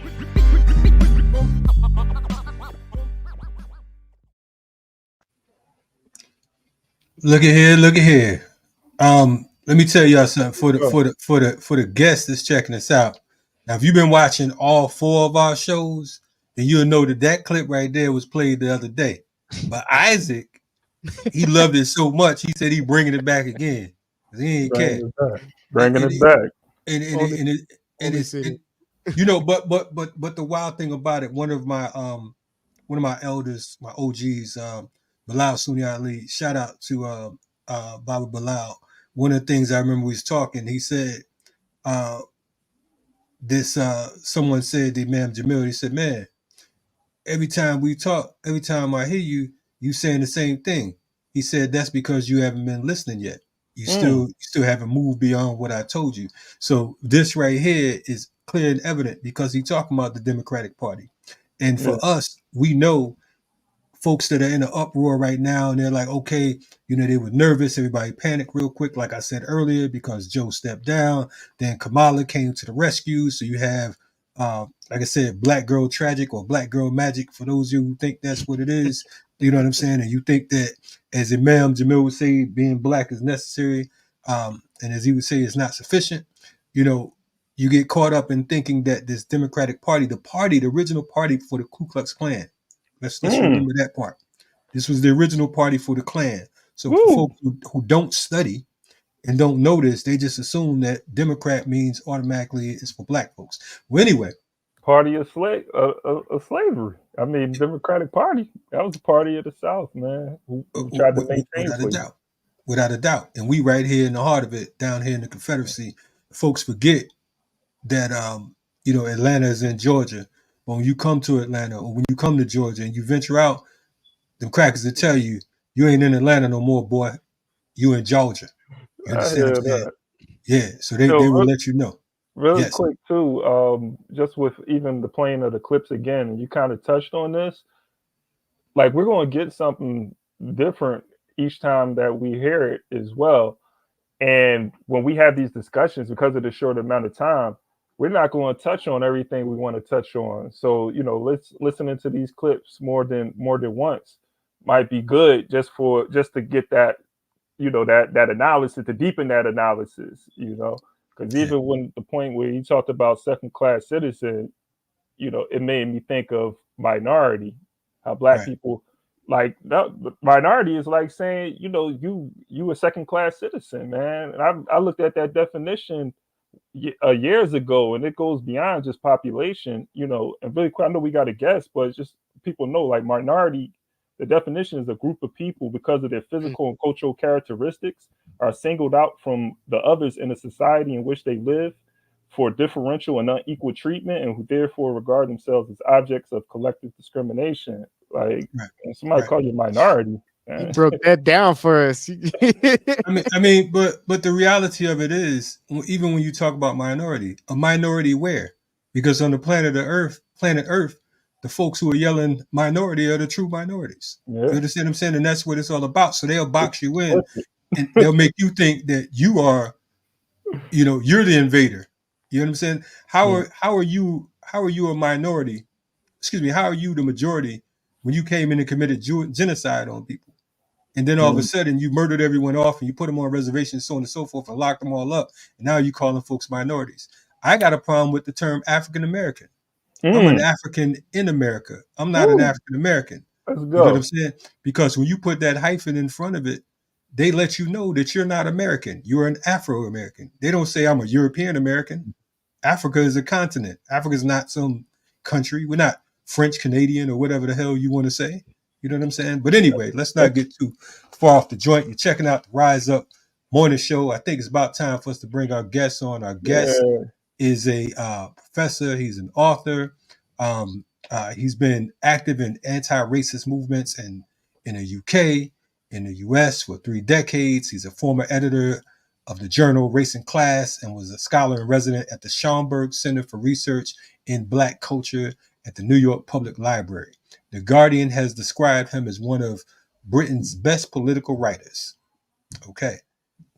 Look at here. Let me tell y'all something for the guest that's checking us out. Now, if you've been watching all 4 of our shows, then you'll know that clip right there was played the other day. But Isaac, he loved it so much, he said he bringing it back again. He ain't care. Bringing it back. And it's you know, but the wild thing about it, one of my elders, my OGs, Bilal Sunni Ali, shout out to Baba Bilal. One of the things I remember we was talking, he said, someone said to Imam Jamil, he said, man, every time we talk, every time I hear you saying the same thing. He said, that's because you haven't been listening yet. You still haven't moved beyond what I told you. So this right here is clear and evident because he's talking about the Democratic Party. And for us, we know folks that are in an uproar right now, and they're like, okay, you know, they were nervous. Everybody panicked real quick, like I said earlier, because Joe stepped down. Then Kamala came to the rescue. So you have, like I said, Black Girl Tragic or Black Girl Magic, for those of you who think that's what it is. You know what I'm saying? And you think that, as Imam Jamil would say, being black is necessary, and as he would say, it's not sufficient. You know, you get caught up in thinking that this Democratic Party, the original party for the Ku Klux Klan, let's remember that part. This was the original party for the Klan. So for folks who don't study and don't know this, they just assume that Democrat means automatically it's for black folks. Well, anyway. Party of slavery. I mean, Democratic Party. That was the party of the South, man. Who tried to make change. Without a doubt. And we right here in the heart of it, down here in the Confederacy. Folks forget that you know, Atlanta is in Georgia. But when you come to Atlanta or when you come to Georgia and you venture out, them crackers will tell you, you ain't in Atlanta no more, boy. You in Georgia. You understand what I'm saying? Yeah, so they will let you know. Really quick, too, just with even the playing of the clips again, and you kind of touched on this, like we're going to get something different each time that we hear it as well. And when we have these discussions, because of the short amount of time, we're not going to touch on everything we want to touch on. So, you know, listening to these clips more than once might be good just to get that, you know, that analysis, to deepen that analysis, you know, because even when the point where you talked about second-class citizen, you know, it made me think of minority, how black people, like, minority is like saying, you know, you a second-class citizen, man. And I looked at that definition years ago, and it goes beyond just population, you know, and really quick, I know we got a guess, but it's just people know, like, minority, the definition is a group of people because of their physical and cultural characteristics are singled out from the others in the society in which they live for differential and unequal treatment, and who therefore regard themselves as objects of collective discrimination. Like, when somebody call you a minority, man. He broke that down for us. I mean, but the reality of it is, even when you talk about minority, a minority where? Because on the planet Earth, the folks who are yelling minority are the true minorities. You understand what I'm saying? And that's what it's all about. So they'll box you in and they'll make you think that you are, you know, you're the invader. You know what I'm saying? How are you a minority? Excuse me, how are you the majority when you came in and committed genocide on people? And then all of a sudden you murdered everyone off and you put them on reservations, so on and so forth, and locked them all up. And now you're calling folks minorities. I got a problem with the term African American. I'm an African in America. I'm not an African American. Let's go. You know what I'm saying? Because when you put that hyphen in front of it, they let you know that you're not American. You're an Afro-American. They don't say I'm a European American. Africa is a continent. Africa is not some country. We're not French Canadian or whatever the hell you want to say. You know what I'm saying? But anyway, let's not get too far off the joint. You're checking out the Rise Up Morning Show. I think it's about time for us to bring our guests on. Our guest is a professor. He's an author. He's been active in anti-racist movements in the UK, in the US for 3 decades. He's a former editor of the journal Race and Class and was a scholar in resident at the Schomburg Center for Research in Black Culture at the New York Public Library. The Guardian has described him as one of Britain's best political writers. Okay.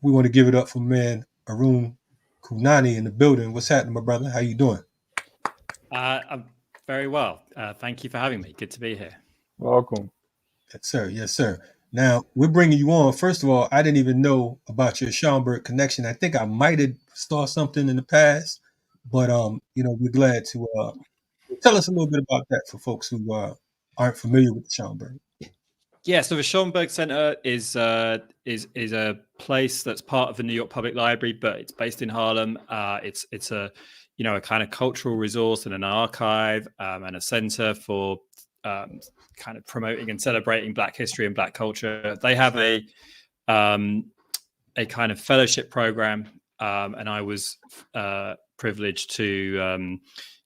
We want to give it up for man Arun Kundnani in the building. What's happening, my brother? How you doing? I'm very well. Thank you for having me. Good to be here. Welcome. Yes, sir. Yes, sir. Now, we're bringing you on. First of all, I didn't even know about your Schomburg connection. I think I might have saw something in the past, but we're glad to tell us a little bit about that for folks who aren't familiar with the Schomburg. Yeah, so the Schomburg Center is a place that's part of the New York Public Library, but it's based in Harlem. It's a a kind of cultural resource and an archive and a center for kind of promoting and celebrating Black history and Black culture. They have a kind of fellowship program, and I was privileged to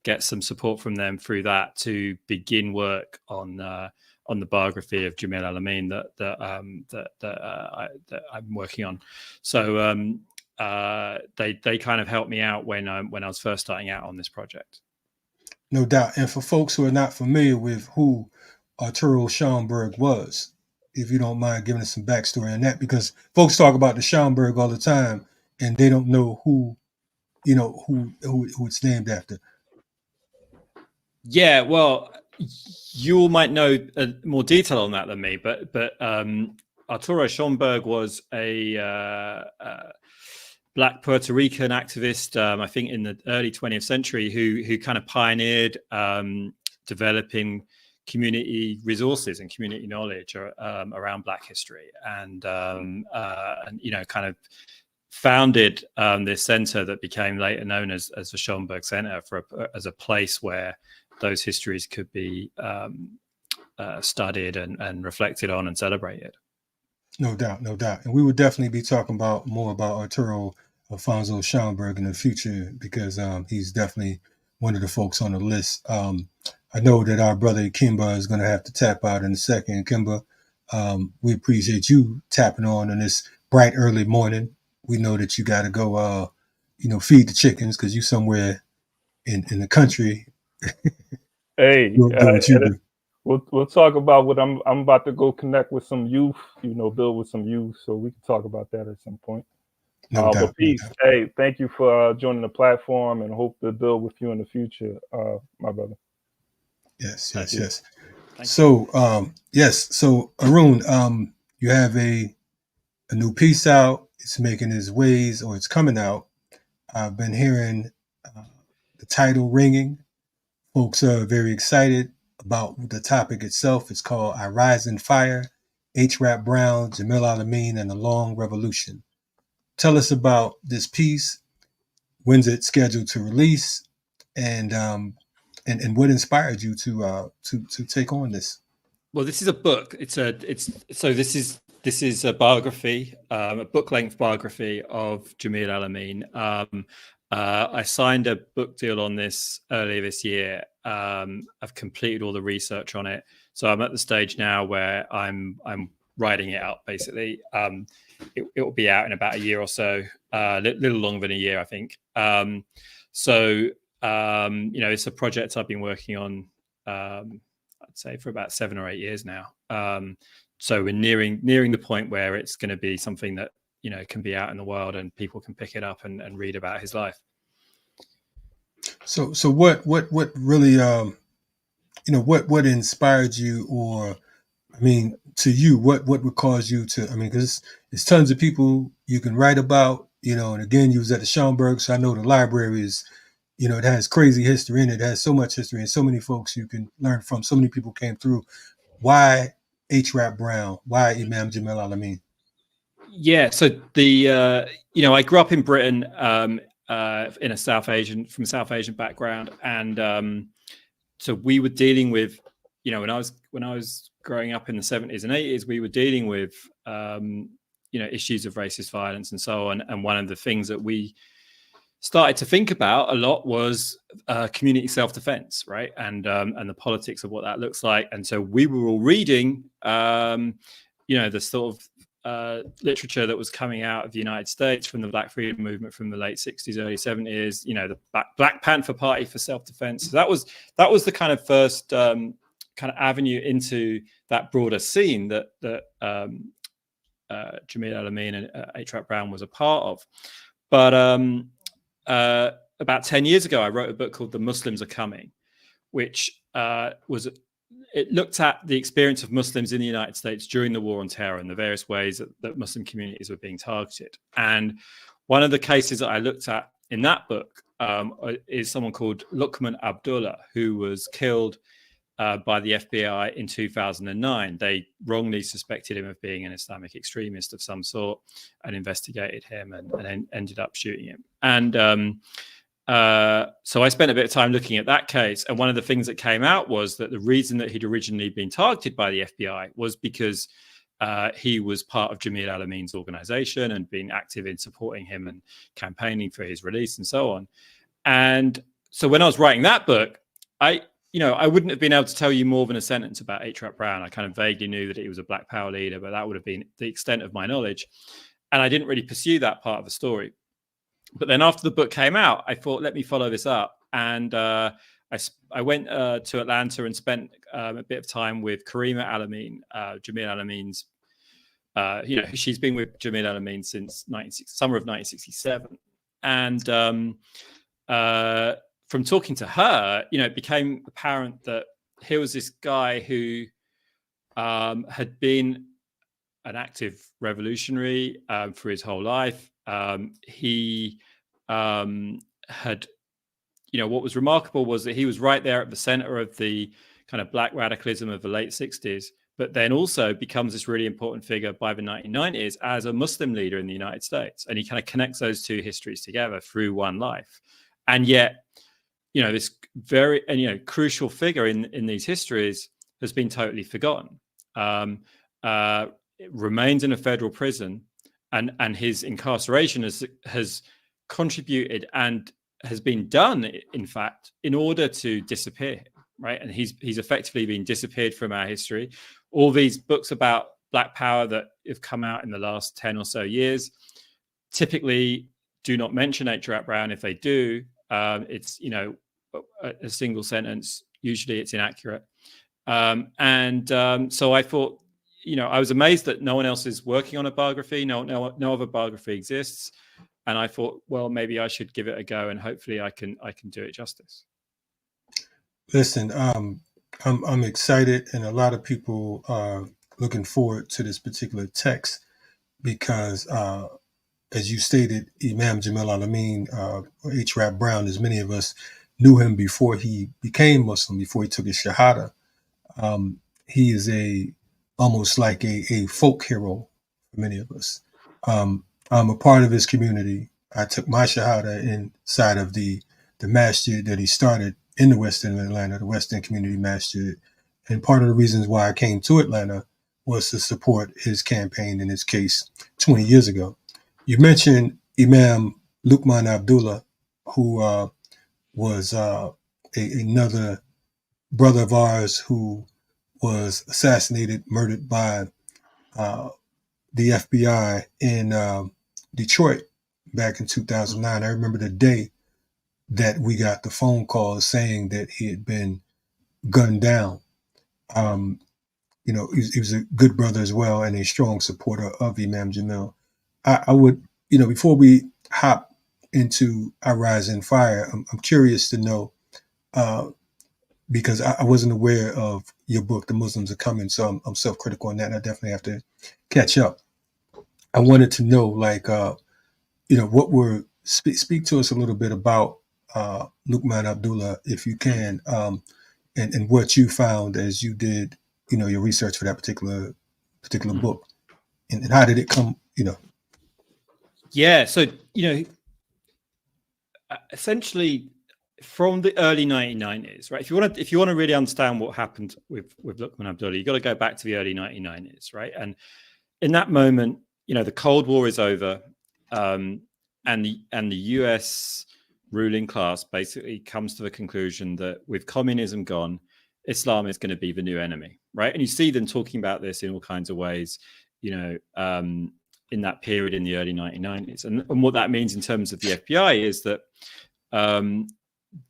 get some support from them through that to begin work on the biography of Jamil Al-Amin that I'm working on. So they kind of helped me out when I was first starting out on this project. No doubt. And for folks who are not familiar with who Arturo Schomburg was, if you don't mind giving us some backstory on that, because folks talk about the Schomburg all the time and they don't know who it's named after. Yeah, well, you all might know more detail on that than me, but Arturo Schomburg was a Black Puerto Rican activist, I think in the early 20th century, who kind of pioneered developing community resources and community knowledge around Black history, and kind of founded this center that became later known as the Schomburg Center as a place where those histories could be studied and reflected on and celebrated. No doubt, no doubt. And we will definitely be talking more about Arturo Alfonso Schomburg in the future, because he's definitely one of the folks on the list. I know that our brother Ikemba is going to have to tap out in a second. Ikemba, we appreciate you tapping on this bright early morning. We know that you got to go, feed the chickens because you somewhere in the country. Hey, we'll talk about what I'm about to go connect with some youth, build with some youth, so we can talk about that at some point. No doubt, but peace. No doubt. Hey, thank you for joining the platform, and hope to build with you in the future, my brother. Yes. So, so Arun, you have a new piece out. It's making its ways, or it's coming out. I've been hearing the title ringing. Folks are very excited about the topic itself. It's called I Rise in Fire, H. Rap Brown, Jamil Al-Amin, and the Long Revolution. Tell us about this piece. When's it scheduled to release? And what inspired you to take on this? Well, this is a book. This is a biography, a book-length biography of Jamil Al-Amin. I signed a book deal on this earlier this year. I've completed all the research on it, so I'm at the stage now where I'm writing it out. Basically, it will be out in about a year or so, a little longer than a year, I think. It's a project I've been working on, I'd say for about 7 or 8 years now. So we're nearing the point where it's going to be something that can be out in the world and people can pick it up and read about his life. So what really what inspired you, or to you, what would cause you to, because there's tons of people you can write about, and again, you was at the Schomburg, so I know the library is, it has crazy history in it. It has so much history and so many folks you can learn from. So many people came through. Why H. Rap Brown? Why Imam Jamil Al-Amin? Yeah, so I grew up in Britain in a South Asian background, and so we were dealing with, when I was growing up in the 70s and 80s, we were dealing with issues of racist violence and so on. And one of the things that we started to think about a lot was community self-defense, right? And the politics of what that looks like. And so we were all reading, the sort of literature that was coming out of the United States from the Black Freedom Movement from the late 60s, early 70s, the Black Panther Party for self-defense. So that was the kind of first kind of avenue into that broader scene that Jamil Al-Amin and A. Brown was a part of. But about 10 years ago, I wrote a book called The Muslims Are Coming, which it looked at the experience of Muslims in the United States during the War on Terror and the various ways that Muslim communities were being targeted. And one of the cases that I looked at in that book is someone called Luqman Abdullah, who was killed by the FBI in 2009. They wrongly suspected him of being an Islamic extremist of some sort and investigated him and ended up shooting him. And so I spent a bit of time looking at that case. And one of the things that came out was that the reason that he'd originally been targeted by the FBI was because he was part of Jamil Al-Amin's organization and been active in supporting him and campaigning for his release and so on. And so when I was writing that book, I wouldn't have been able to tell you more than a sentence about A. Brown. I kind of vaguely knew that he was a Black Power leader, but that would have been the extent of my knowledge. And I didn't really pursue that part of the story. But then after the book came out, I thought, let me follow this up. And I went to Atlanta and spent a bit of time with Karima Al-Amin, Jamil Al-Amin's, she's been with Jamil Al-Amin since summer of 1967. And from talking to her, it became apparent that here was this guy who had been an active revolutionary for his whole life. He had, what was remarkable was that he was right there at the center of the kind of Black radicalism of the late 60s, but then also becomes this really important figure by the 1990s as a Muslim leader in the United States. And he kind of connects those two histories together through one life. And yet, this very, crucial figure in these histories has been totally forgotten. It remains in a federal prison, and his incarceration has contributed and has been done, in fact, in order to disappear him, right? And he's effectively been disappeared from our history. All these books about Black Power that have come out in the last 10 or so years typically do not mention H. Brown. If they do, it's, a single sentence. Usually it's inaccurate. So I thought, I was amazed that no one else is working on a biography. No other biography exists. And I thought, well, maybe I should give it a go, and hopefully I can do it justice. Listen, I'm excited, and a lot of people are looking forward to this particular text because, as you stated, Imam Jamil Al-Amin, H. Brown, as many of us knew him before he became Muslim, before he took his Shahada. He is almost like a folk hero for many of us. I'm a part of his community. I took my Shahada inside of the masjid that he started in the West End of Atlanta, the West End Community Masjid. And part of the reasons why I came to Atlanta was to support his campaign in his case 20 years ago. You mentioned Imam Luqman Abdullah, who was another brother of ours who was assassinated, murdered by the FBI in Detroit back in 2009. I remember the day that we got the phone call saying that he had been gunned down. He was a good brother as well and a strong supporter of Imam Jamil. I would, before we hop into Our Rise and Fire, I'm curious to know, because I wasn't aware of your book, The Muslims Are Coming, so I'm self-critical on that, and I definitely have to catch up. I wanted to know, what were, speak to us a little bit about Luqman Abdullah, if you can, and what you found as you did, your research for that particular book, and how did it come, Yeah, so, essentially from the early 1990s, right? If you want to really understand what happened with Luqman Abdullah, you got to go back to the early 1990s, right? And in that moment, the Cold War is over. the US ruling class basically comes to the conclusion that with communism gone, Islam is going to be the new enemy, right? And you see them talking about this in all kinds of ways, in that period in the early 1990s. And what that means in terms of the FBI is that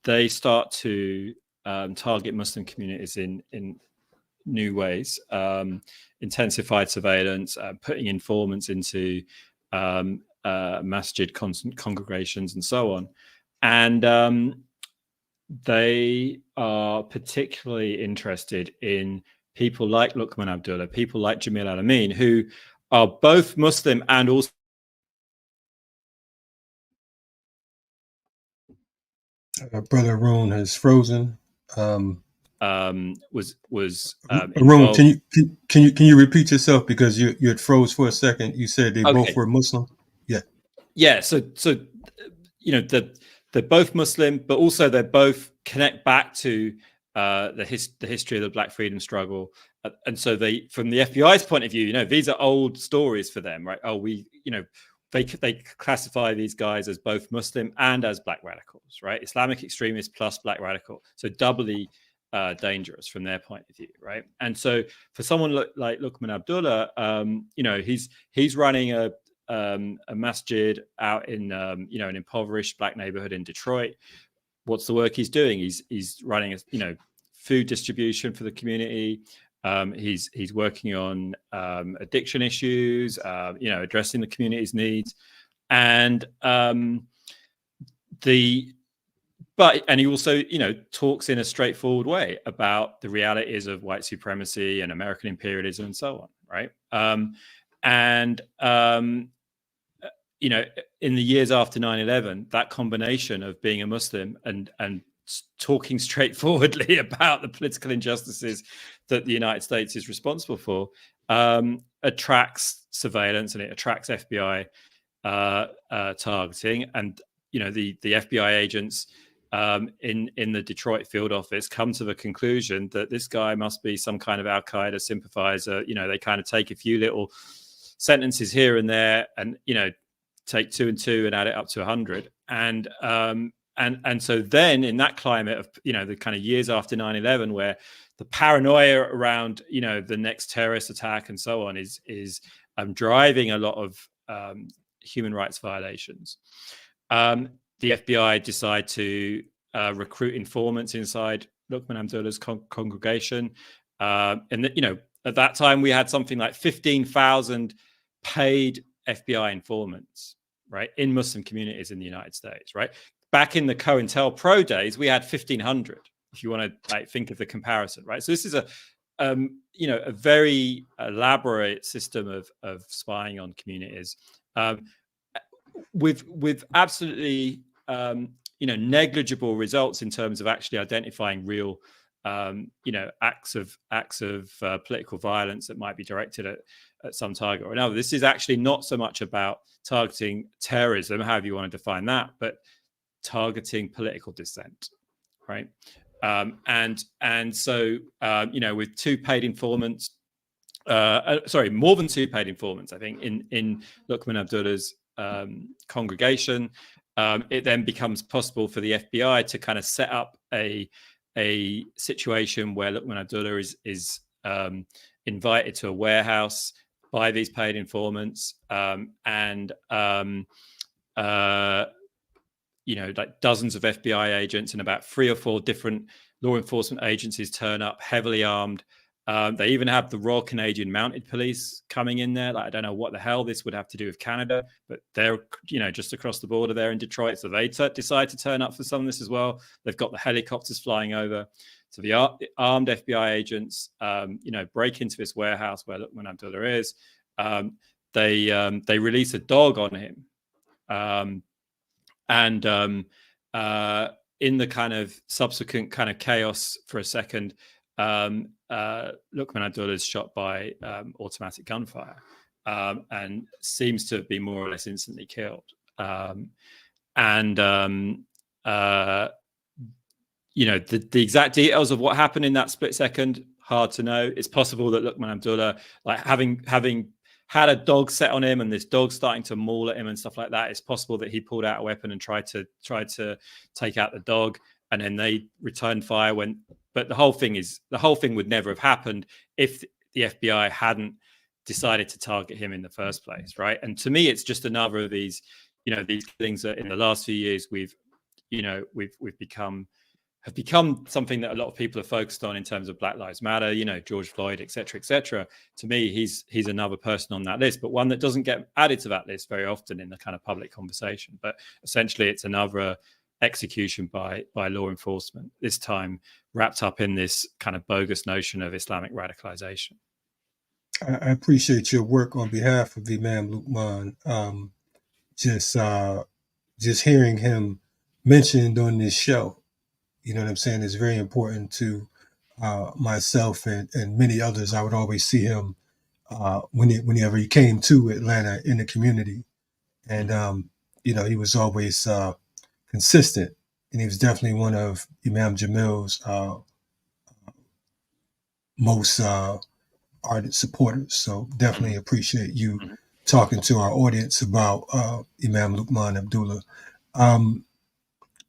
they start to target Muslim communities in new ways, intensified surveillance, putting informants into masjid congregations and so on. And they are particularly interested in people like Luqman Abdullah, people like Jamil Al-Amin, who are both Muslim and also Brother Arun has frozen. Arun, can you repeat yourself, because you had froze for a second? You said they both were Muslim. Yeah. So they're both Muslim, but also they both connect back to the history of the Black freedom struggle. And so they, from the FBI's point of view, these are old stories for them, right? They classify these guys as both Muslim and as Black radicals, right? Islamic extremists plus Black radical. So doubly dangerous from their point of view, right? And so for someone like Luqman Abdullah, he's running a masjid out in an impoverished Black neighborhood in Detroit. What's the work he's doing? He's running food distribution for the community. He's working on addiction issues, addressing the community's needs, and he also talks in a straightforward way about the realities of white supremacy and American imperialism and so on, right? In the years after 9/11, that combination of being a Muslim and talking straightforwardly about the political injustices that the United States is responsible for attracts surveillance, and it attracts FBI targeting. And the FBI agents in the Detroit field office come to the conclusion that this guy must be some kind of Al-Qaeda sympathizer. They kind of take a few little sentences here and there, and take 2 and 2 and add it up to 100. And so then in that climate of, the kind of years after 9/11, where the paranoia around, the next terrorist attack and so on is driving a lot of human rights violations, the FBI decide to recruit informants inside Luqman Abdullah's congregation. And at that time we had something like 15,000 paid FBI informants, right, in Muslim communities in the United States, right? Back in the COINTELPRO days, we had 1,500, if you want to think of the comparison, right? So this is a very elaborate system of spying on communities, with absolutely negligible results in terms of actually identifying real acts of political violence that might be directed at some target or another. This is actually not so much about targeting terrorism, however you want to define that, but targeting political dissent, right? And so with 2 paid informants, more than 2 paid informants, I think, in Luqman Abdullah's congregation, it then becomes possible for the FBI to kind of set up a situation where Luqman Abdullah is invited to a warehouse by these paid informants, like dozens of FBI agents and about 3 or 4 different law enforcement agencies turn up, heavily armed. They even have the Royal Canadian Mounted Police coming in there. Like, I don't know what the hell this would have to do with Canada, but they're, just across the border there in Detroit. So they decide to turn up for some of this as well. They've got the helicopters flying over. So the armed FBI agents, break into this warehouse where Luqman Abdullah is. They release a dog on him. In the kind of subsequent kind of chaos for a second, Luqman Abdullah is shot by automatic gunfire and seems to be more or less instantly killed. The exact details of what happened in that split second, hard to know. It's possible that Luqman Abdullah, like having had a dog set on him and this dog starting to maul at him and stuff like that, it's possible that he pulled out a weapon and tried to take out the dog, and then they returned fire but the whole thing would never have happened if the FBI hadn't decided to target him in the first place, right? And to me, it's just another of these, these things that in the last few years we've become something that a lot of people are focused on in terms of Black Lives Matter, George Floyd, et cetera. To me, he's another person on that list, but one that doesn't get added to that list very often in the kind of public conversation. But essentially, it's another execution by law enforcement, this time wrapped up in this kind of bogus notion of Islamic radicalization. I appreciate your work on behalf of Imam Luqman. Just hearing him mentioned on this show, you know what I'm saying, is very important to myself and many others. I would always see him whenever he came to Atlanta in the community. And, he was always consistent. And he was definitely one of Imam Jamil's most ardent supporters. So definitely appreciate you talking to our audience about Imam Luqman Abdullah.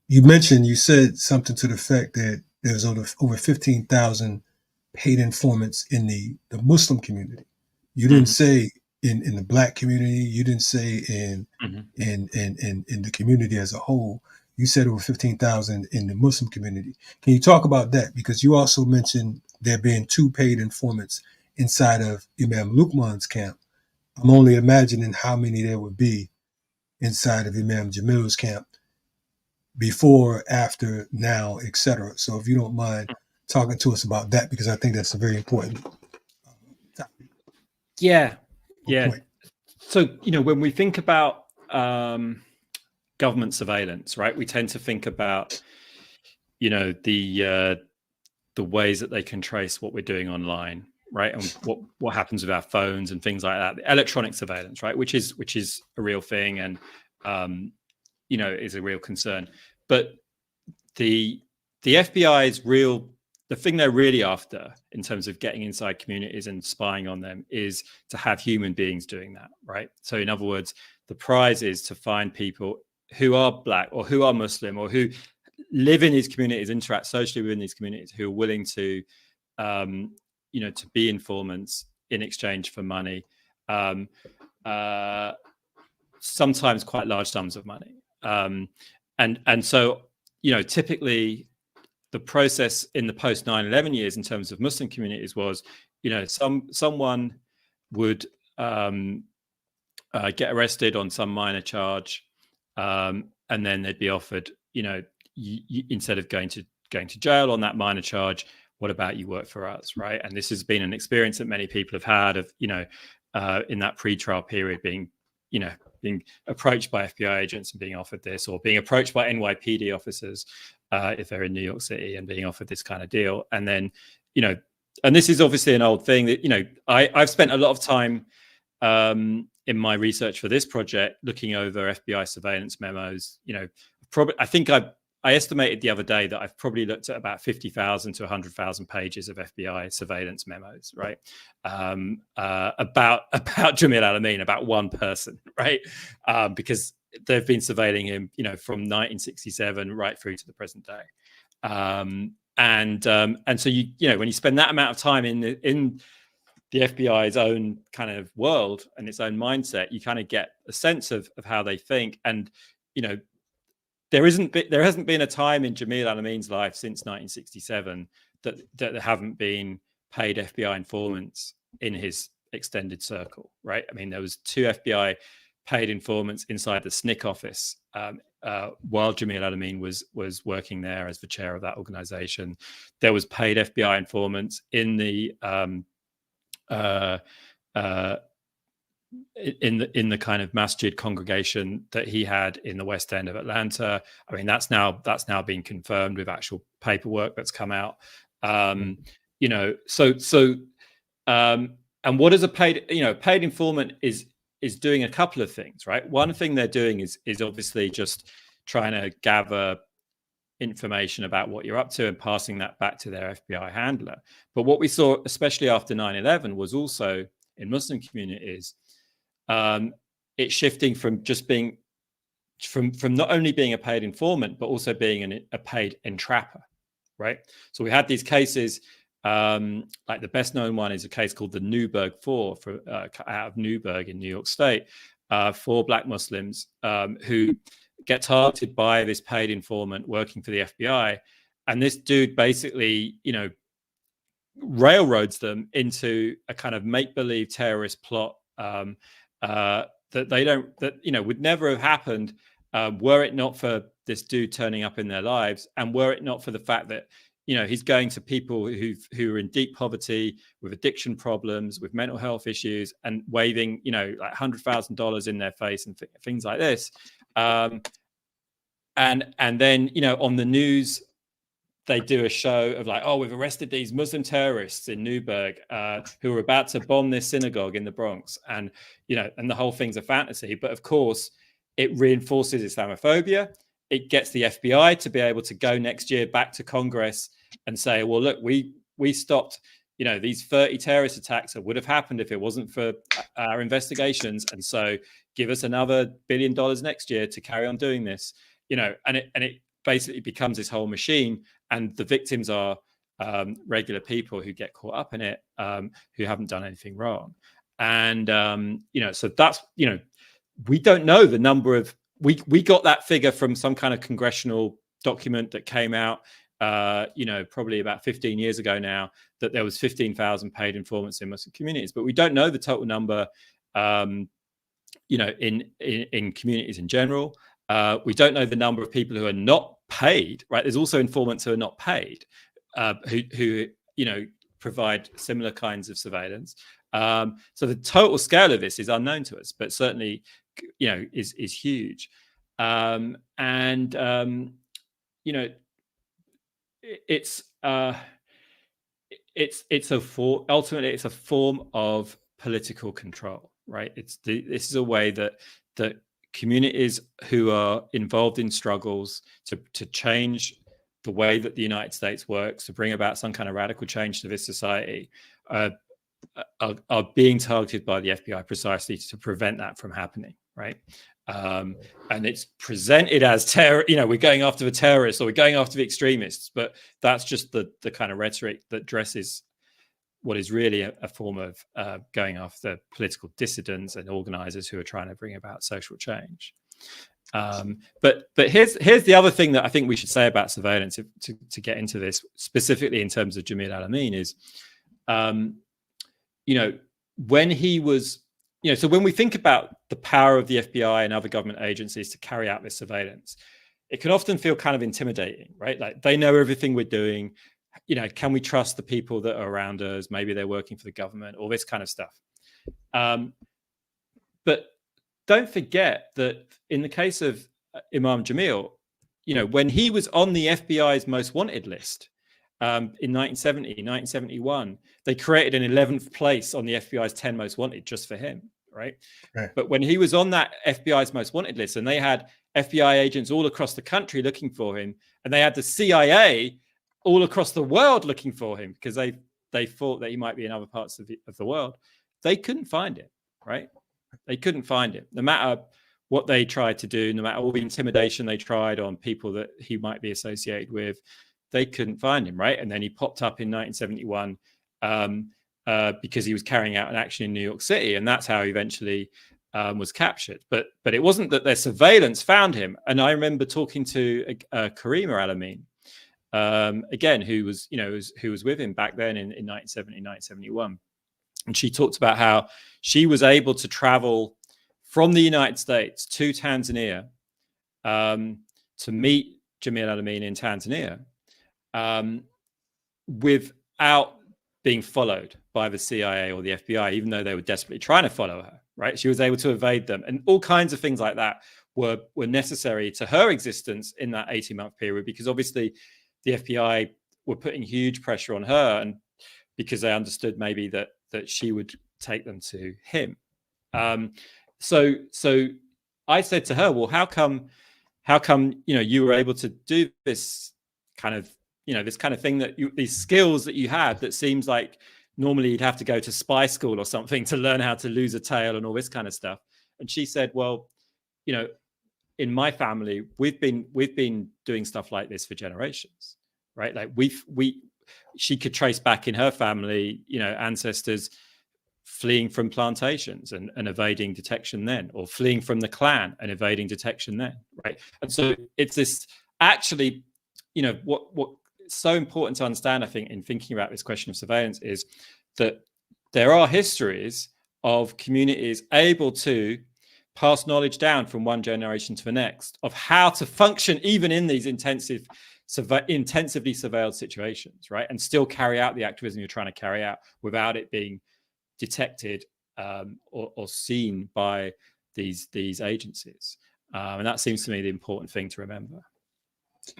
You said something to the fact that there's over 15,000 paid informants in the Muslim community. You didn't say in the Black community. You didn't say in the community as a whole. You said over 15,000 in the Muslim community. Can you talk about that? Because you also mentioned there being 2 paid informants inside of Imam Luqman's camp. I'm only imagining how many there would be inside of Imam Jamil's camp before, after, now, etc. So if you don't mind talking to us about that, because I think that's a very important topic. Yeah. Point. So, when we think about government surveillance, right, we tend to think about, the ways that they can trace what we're doing online, right, and what happens with our phones and things like that. The electronic surveillance, right, which is a real thing and is a real concern. But the FBI's the thing they're really after in terms of getting inside communities and spying on them is to have human beings doing that, right? So in other words, the prize is to find people who are Black or who are Muslim or who live in these communities, interact socially within these communities, who are willing to, to be informants in exchange for money, sometimes quite large sums of money. And so, typically the process in the post 9/11 years in terms of Muslim communities was, someone would get arrested on some minor charge, and then they'd be offered, instead of going to jail on that minor charge, what about you work for us, right? And this has been an experience that many people have had of, in that pre-trial period being approached by FBI agents and being offered this, or being approached by NYPD officers if they're in New York City and being offered this kind of deal. And then, and this is obviously an old thing that, I've spent a lot of time in my research for this project looking over FBI surveillance memos. I think I estimated the other day that I've probably looked at about 50,000 to 100,000 pages of FBI surveillance memos, right? About Jamil Al-Amin, about one person, right? Because they've been surveilling him, from 1967 right through to the present day. And so when you spend that amount of time in the FBI's own kind of world and its own mindset, you kind of get a sense of how they think. And there hasn't been a time in Jamil Al-Amin's life since 1967 that there haven't been paid FBI informants in his extended circle, right? I mean, there was 2 FBI paid informants inside the SNCC office while Jamil Al-Amin was working there as the chair of that organization. There was paid FBI informants in the in the kind of masjid congregation that he had in the West End of Atlanta. I mean, that's now been confirmed with actual paperwork that's come out. And what is a paid informant is doing a couple of things, right? One thing they're doing is obviously just trying to gather information about what you're up to and passing that back to their FBI handler. But what we saw, especially after 9/11, was also in Muslim communities, it's shifting from just being from not only being a paid informant, but also being a paid entrapper, right? So we had these cases, like the best known one is a case called the Newburgh Four out of Newburgh in New York State, for Black Muslims who get targeted by this paid informant working for the FBI. And this dude basically, railroads them into a kind of make-believe terrorist plot that would never have happened were it not for this dude turning up in their lives, and were it not for the fact that he's going to people who are in deep poverty, with addiction problems, with mental health issues, and waving like $100,000 in their face and things like this, and then on the news they do a show of like, oh, we've arrested these Muslim terrorists in Newburgh who are about to bomb this synagogue in the Bronx. And, and the whole thing's a fantasy. But of course, it reinforces Islamophobia. It gets the FBI to be able to go next year back to Congress and say, well, look, we stopped, these 30 terrorist attacks that would have happened if it wasn't for our investigations. And so give us another $1 billion next year to carry on doing this, and it basically becomes this whole machine. And the victims are regular people who get caught up in it, who haven't done anything wrong. And, so that's, we don't know the number of, we got that figure from some kind of congressional document that came out, probably about 15 years ago now, that there was 15,000 paid informants in Muslim communities. But we don't know the total number, in communities in general. We don't know the number of people who are not paid, right? There's also informants who are not paid, who provide similar kinds of surveillance. So the total scale of this is unknown to us, but certainly, is huge. Ultimately it's a form of political control, right? This is a way that communities who are involved in struggles to change the way that the United States works, to bring about some kind of radical change to this society, are being targeted by the FBI precisely to prevent that from happening, right? And it's presented as terror, we're going after the terrorists or we're going after the extremists, but that's just the kind of rhetoric that dresses what is really a form of going after political dissidents and organizers who are trying to bring about social change. But here's the other thing that I think we should say about surveillance to get into this, specifically in terms of Jamil Al-Amin, is, when he was, so when we think about the power of the FBI and other government agencies to carry out this surveillance, it can often feel kind of intimidating, right? Like they know everything we're doing. Can we trust the people that are around us? Maybe they're working for the government, all this kind of stuff. But don't forget that in the case of Imam Jamil, when he was on the FBI's most wanted list in 1971, they created an 11th place on the FBI's 10 most wanted just for him, right? But when he was on that FBI's most wanted list, and they had FBI agents all across the country looking for him, and they had the CIA all across the world looking for him because they thought that he might be in other parts of the world, they couldn't find him, right? They couldn't find him. No matter what they tried to do, no matter all the intimidation they tried on people that he might be associated with, they couldn't find him, right? And then he popped up in 1971 because he was carrying out an action in New York City, and that's how he eventually was captured. But it wasn't that their surveillance found him. And I remember talking to Karima Al-Amin, again, who was with him back then in 1970, 1971. And she talked about how she was able to travel from the United States to Tanzania to meet Jamil Al-Amin in Tanzania without being followed by the CIA or the FBI, even though they were desperately trying to follow her, right? She was able to evade them. And all kinds of things like that were necessary to her existence in that 18-month period, because obviously the FBI were putting huge pressure on her, and because they understood maybe that she would take them to him. So I said to her, well, how come you were able to do this kind of thing, that these skills that you had, that seems like normally you'd have to go to spy school or something to learn how to lose a tail and all this kind of stuff. And she said, well, you know, in my family, we've been doing stuff like this for generations, right? Like she could trace back in her family, you know, ancestors fleeing from plantations and evading detection then, or fleeing from the clan and evading detection then, right? And so it's this, actually, you know, what's so important to understand, I think, in thinking about this question of surveillance is that there are histories of communities able to pass knowledge down from one generation to the next of how to function even in these intensively surveilled situations, right? And still carry out the activism you're trying to carry out without it being detected or seen by these agencies. And that seems to me the important thing to remember.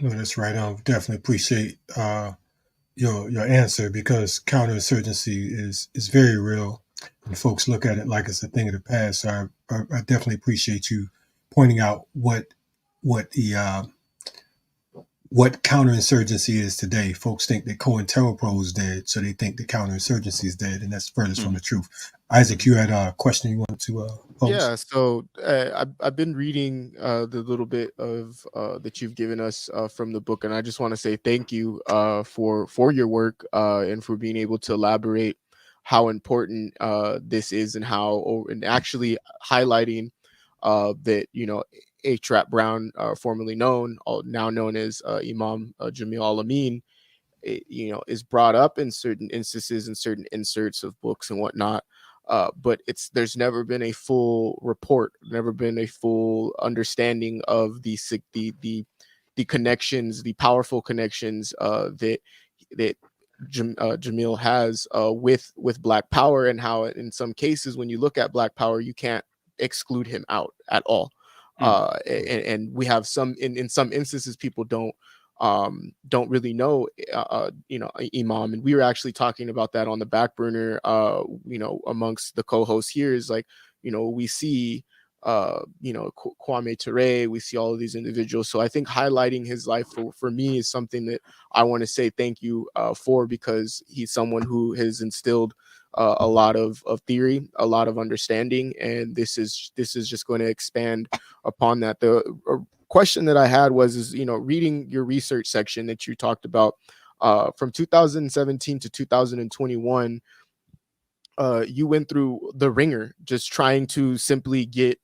No, that's right. I definitely appreciate your answer, because counterinsurgency is very real, and folks look at it like it's a thing of the past. So I definitely appreciate you pointing out what counterinsurgency is today. Folks think that COINTELPRO is dead, so they think that counterinsurgency is dead, and that's furthest from the truth. Isaac, you had a question you wanted to pose? Yeah, so I've been reading the little bit of that you've given us from the book, and I just want to say thank you for your work and for being able to elaborate how important this is, and actually highlighting that, you know, H. Brown, formerly known, now known as Imam Jamil Al-Amin, you know, is brought up in certain instances and certain inserts of books and whatnot. But there's never been a full report, never been a full understanding of the connections, the powerful connections that Jamil has with Black Power, and how in some cases when you look at Black Power, you can't exclude him out at all. And we have in some instances people don't really know, you know, Imam. And we were actually talking about that on the back burner, you know, amongst the co-hosts here, is like, you know, we see, you know, Kwame Ture, we see all of these individuals. So I think highlighting his life for me is something that I want to say thank you for, because he's someone who has instilled a lot of theory, a lot of understanding, and this is just going to expand upon that. The question that I had was, you know, reading your research section that you talked about from 2017 to 2021, you went through the ringer just trying to simply get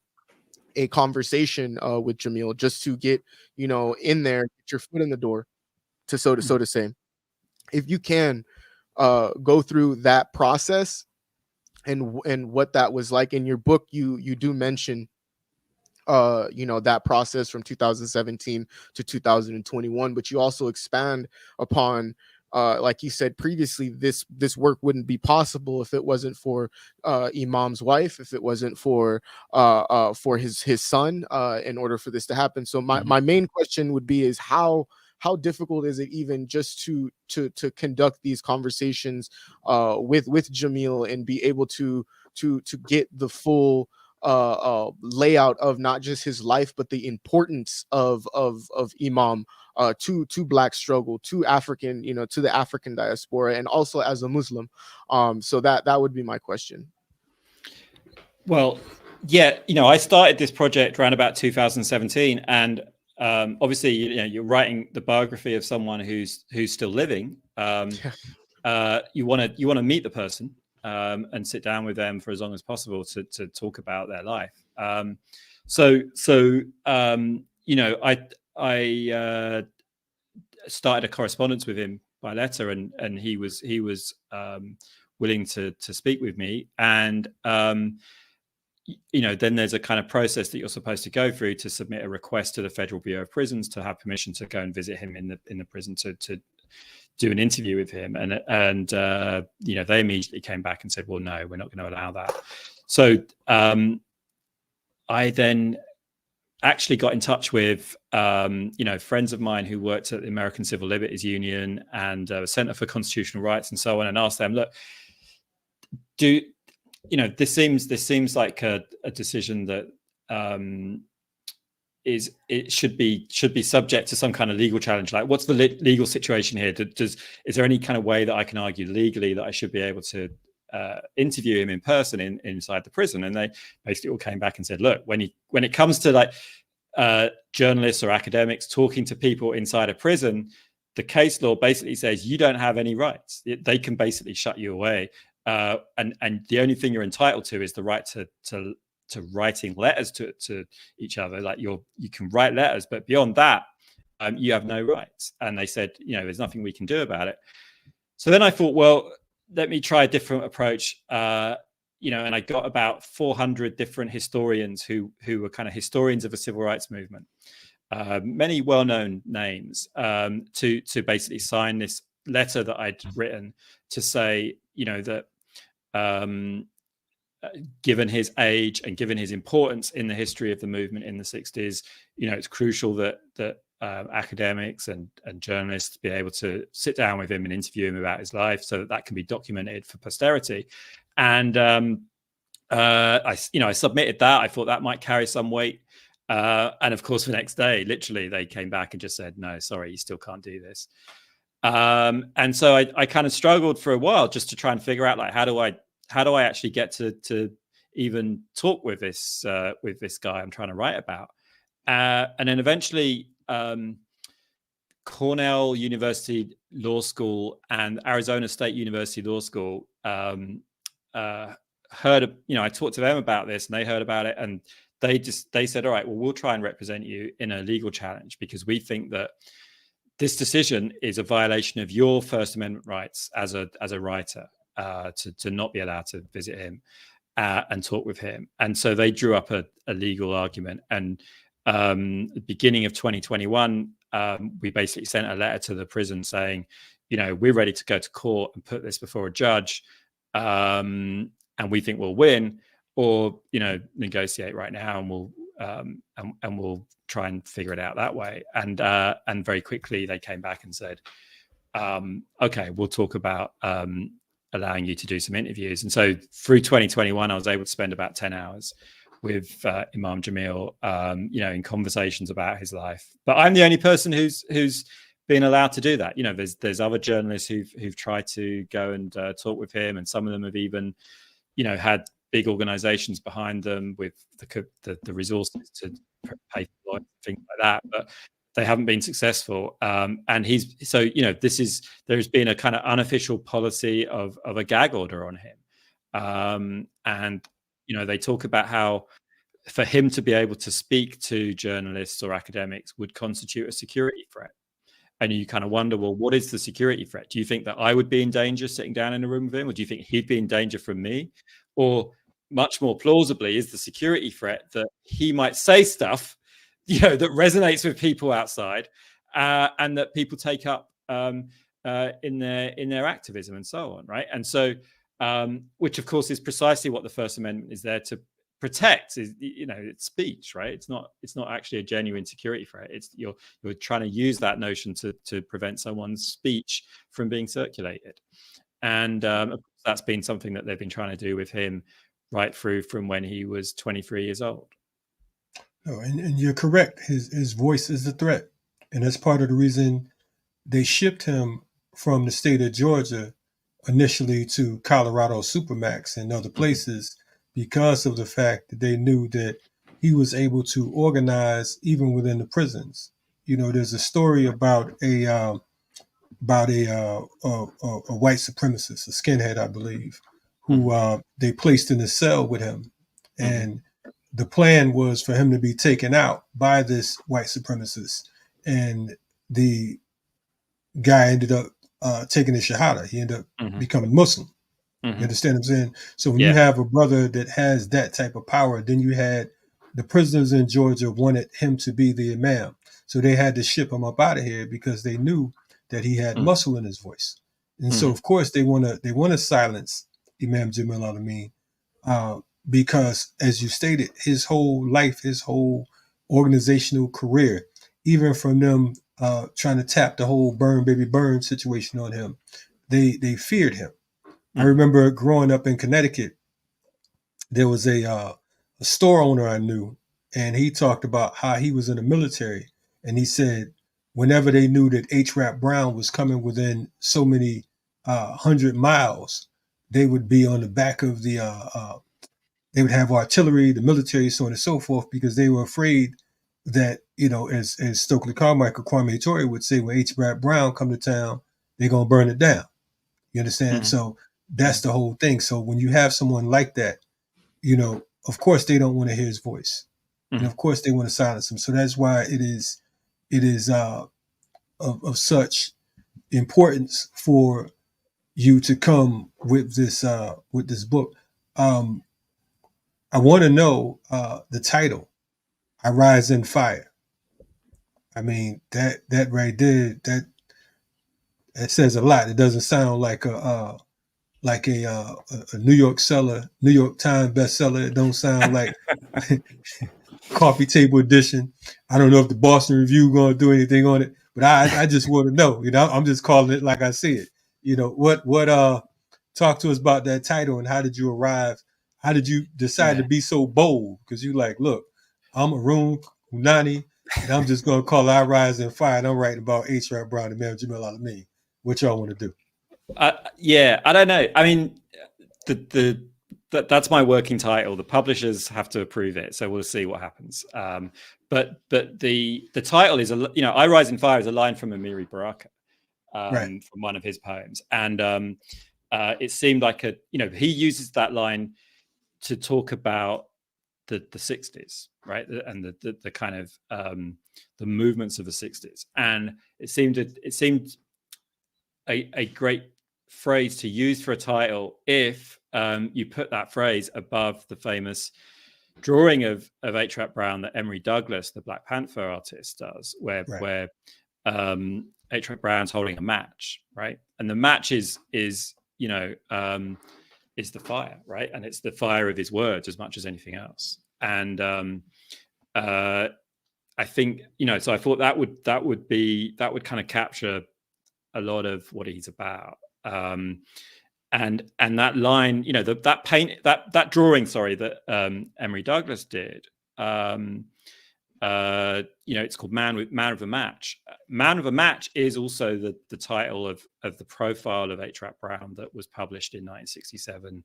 a conversation with Jamil, just to get, you know, in there, get your foot in the door, so to say. If you can go through that process and what that was like. In your book, you do mention you know, that process from 2017 to 2021, but you also expand upon like you said previously, this work wouldn't be possible if it wasn't for Imam's wife, if it wasn't for his son, in order for this to happen. So my main question would be is how difficult is it even just to conduct these conversations with Jamil and be able to get the full layout of not just his life, but the importance of Imam to Black struggle, to African, you know, to the African diaspora, and also as a Muslim. So that would be my question. Well, yeah, you know, I started this project around about 2017, and obviously, you know, you're writing the biography of someone who's still living. You want to meet the person and sit down with them for as long as possible to talk about their life. So you know, I started a correspondence with him by letter, and he was willing to speak with me. And you know, then there's a kind of process that you're supposed to go through to submit a request to the Federal Bureau of Prisons to have permission to go and visit him in the prison to do an interview with him. And you know, they immediately came back and said, well, no, we're not going to allow that. So I then actually got in touch with you know, friends of mine who worked at the American Civil Liberties Union and Center for Constitutional Rights and so on, and asked them, look, you know, this seems like a decision that it should be subject to some kind of legal challenge. Like, what's the legal situation here? Is there any kind of way that I can argue legally that I should be able to interview him in person inside the prison? And they basically all came back and said, look, when it comes to like journalists or academics talking to people inside a prison, the case law basically says you don't have any rights. They can basically shut you away, and the only thing you're entitled to is the right to writing letters to each other. Like, you can write letters, but beyond that, you have no rights. And they said, there's nothing we can do about it. So then I thought, well, let me try a different approach. And I got about 400 different historians who were kind of historians of the civil rights movement, many well-known names, to basically sign this letter that I'd written to say, that given his age and given his importance in the history of the movement in the 60s, it's crucial that academics and journalists be able to sit down with him and interview him about his life, so that can be documented for posterity. And I submitted that. I thought that might carry some weight. And of course, the next day, literally, they came back and just said, no, sorry, you still can't do this. And so I kind of struggled for a while just to try and figure out, like, how do I actually get to even talk with this guy I'm trying to write about? And then eventually, Cornell University Law School and Arizona State University Law School heard, I talked to them about this, and they heard about it, and they said, all right, well, we'll try and represent you in a legal challenge, because we think that this decision is a violation of your First Amendment rights as a writer, to not be allowed to visit him and talk with him. And so they drew up a legal argument. And the beginning of 2021, we basically sent a letter to the prison saying, we're ready to go to court and put this before a judge, and we think we'll win, or negotiate right now, and we'll try and figure it out that way. And very quickly they came back and said, okay, we'll talk about allowing you to do some interviews. And so through 2021, I was able to spend about 10 hours with Imam Jamil, in conversations about his life. But I'm the only person who's been allowed to do that. There's other journalists who've tried to go and talk with him, and some of them have even, had big organizations behind them with the resources to pay for lawyers, things like that, but they haven't been successful. And there's been a kind of unofficial policy of a gag order on him. And they talk about how for him to be able to speak to journalists or academics would constitute a security threat. And you kind of wonder, well, what is the security threat? Do you think that I would be in danger sitting down in a room with him? Or do you think he'd be in danger from me? Or much more plausibly, is the security threat that he might say stuff, that resonates with people outside, and that people take up in their activism and so on, right? And so, which of course is precisely what the First Amendment is there to protect, is it's speech, right? It's not actually a genuine security threat. It's you're trying to use that notion to prevent someone's speech from being circulated, and that's been something that they've been trying to do with him right through from when he was 23 years old. Oh, and you're correct. His voice is a threat, and that's part of the reason they shipped him from the state of Georgia initially to Colorado Supermax and other places, because of the fact that they knew that he was able to organize even within the prisons. There's a story about a white supremacist, a skinhead, I believe, who they placed in a cell with him, and the plan was for him to be taken out by this white supremacist, and the guy ended up taking a shahada. He ended up becoming Muslim. You understand what I'm saying? So when you have a brother that has that type of power, then you had the prisoners in Georgia wanted him to be the imam. So they had to ship him up out of here because they knew that he had muscle in his voice. And so of course they want to silence Imam Jamil Al-Amin, because as you stated, his whole life, his whole organizational career, even from them trying to tap the whole burn baby burn situation on him, they feared him. I remember growing up in Connecticut, there was a store owner I knew, and he talked about how he was in the military, and he said whenever they knew that H-Rap Brown was coming within so many 100 miles, they would be on the back of the they would have artillery, the military, so on and so forth, because they were afraid that, you know, as Stokely Carmichael, Kwame Ture would say, when H-Rap Brown come to town, they're going to burn it down. You understand? Mm-hmm. So that's the whole thing. So when you have someone like that, you know, of course they don't want to hear his voice. Mm-hmm. And of course they want to silence him. So that's why it is of such importance for you to come with this book. I want to know the title, I Rise in Fire. I mean, that right there, that says a lot. It doesn't sound like a New York seller, New York Times bestseller. It don't sound like coffee table edition. I don't know if the Boston Review going to do anything on it, but I just want to know. You know, I'm just calling it like I see it. You know, what talk to us about that title, and how did you arrive? How did you decide to be so bold? Because you like, look, I'm Arun Kundnani, and I'm just going to call I Rise in Fire, and I'm writing about H-Rap Brown and Jamil Al-Amin. What y'all want to do? Yeah, I don't know. I mean, that's my working title. The publishers have to approve it, so we'll see what happens. But the title is, you know, I Rise in Fire is a line from Amiri Baraka, from one of his poems, and it seemed like he uses that line to talk about the 60s, right, and the kind of the movements of the 60s, and it seemed a great phrase to use for a title if you put that phrase above the famous drawing of H-Rap Brown that Emory Douglas, the Black Panther artist, does, where H-Rap Brown's holding a match, right, and the match is the fire, right? And it's the fire of his words as much as anything else. And I think, so I thought that would kind of capture a lot of what he's about. And that line, that drawing, that Emory Douglas did, it's called Man of a Match. Man of a Match is also the title of the profile of H-Rap Brown that was published in 1967.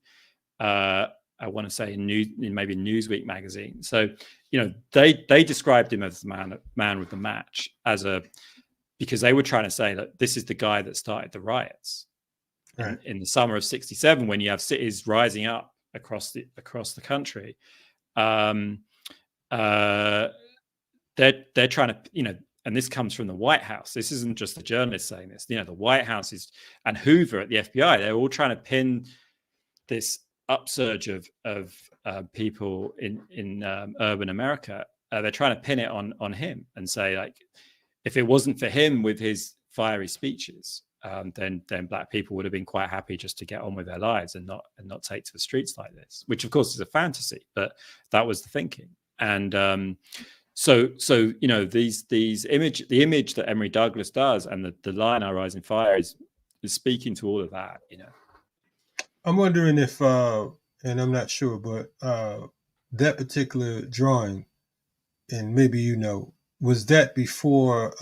I want to say in maybe Newsweek magazine. So, they described him as the man with the match because they were trying to say that this is the guy that started the riots in the summer of 67, when you have cities rising up across the country. They're trying to, and this comes from the White House. This isn't just the journalists saying this. The White House and Hoover at the FBI. They're all trying to pin this upsurge of people in urban America. They're trying to pin it on him and say, like, if it wasn't for him with his fiery speeches, then Black people would have been quite happy just to get on with their lives and not take to the streets like this. Which, of course, is a fantasy, but that was the thinking. And so the image that Emory Douglas does, and the line "I Rise in Fire" is speaking to all of that. I'm wondering if, and I'm not sure, but that particular drawing, and maybe was that before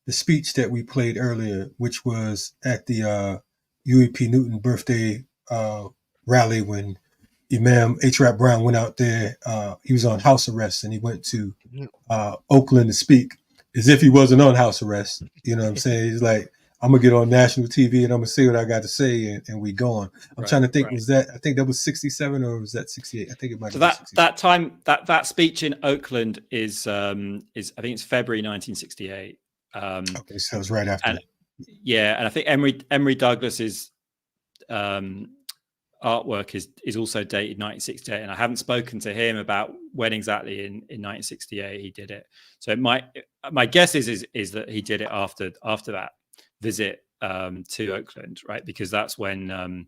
the speech that we played earlier, which was at the Huey P. Newton birthday rally when Imam H-Rap Brown went out there. He was on house arrest, and he went to Oakland to speak as if he wasn't on house arrest. You know what I'm saying? He's like, I'm going to get on national TV and I'm going to say what I got to say, and we gone. I'm trying to think, was that, I think that was 67 or was that 68? I think it might be that time, that speech in Oakland is I think it's February 1968. Okay, so it was right after. And I think Emory Douglas's artwork is also dated 1968, and I haven't spoken to him about when exactly in 1968 he did it. So my guess is that he did it after that visit to Oakland, right? Because that's when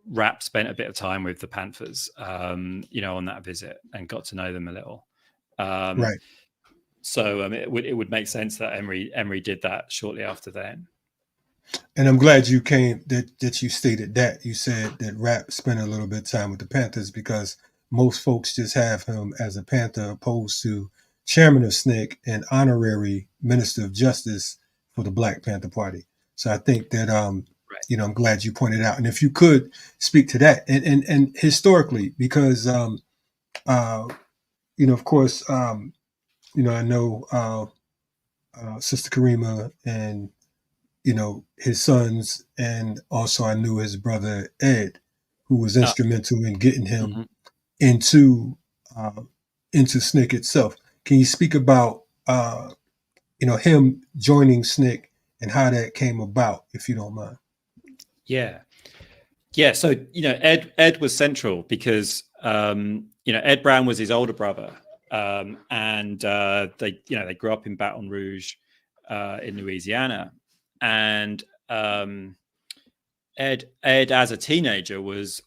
Rap spent a bit of time with the Panthers, on that visit, and got to know them a little. Right. So it would make sense that Emory did that shortly after then. And I'm glad you came that you stated that. You said that Rap spent a little bit of time with the Panthers, because most folks just have him as a Panther opposed to chairman of SNCC and honorary minister of justice for the Black Panther Party. So I think that, you know, I'm glad you pointed out. And if you could speak to that and historically, because, you know, of course, you know, I know Sister Karima and, you know, his sons, and also I knew his brother Ed, who was instrumental in getting him into SNCC itself. Can you speak about you know, him joining SNCC and how that came about, if you don't mind? Yeah. So you know, Ed was central because you know, Ed Brown was his older brother, and they grew up in Baton Rouge in Louisiana, and Ed as a teenager was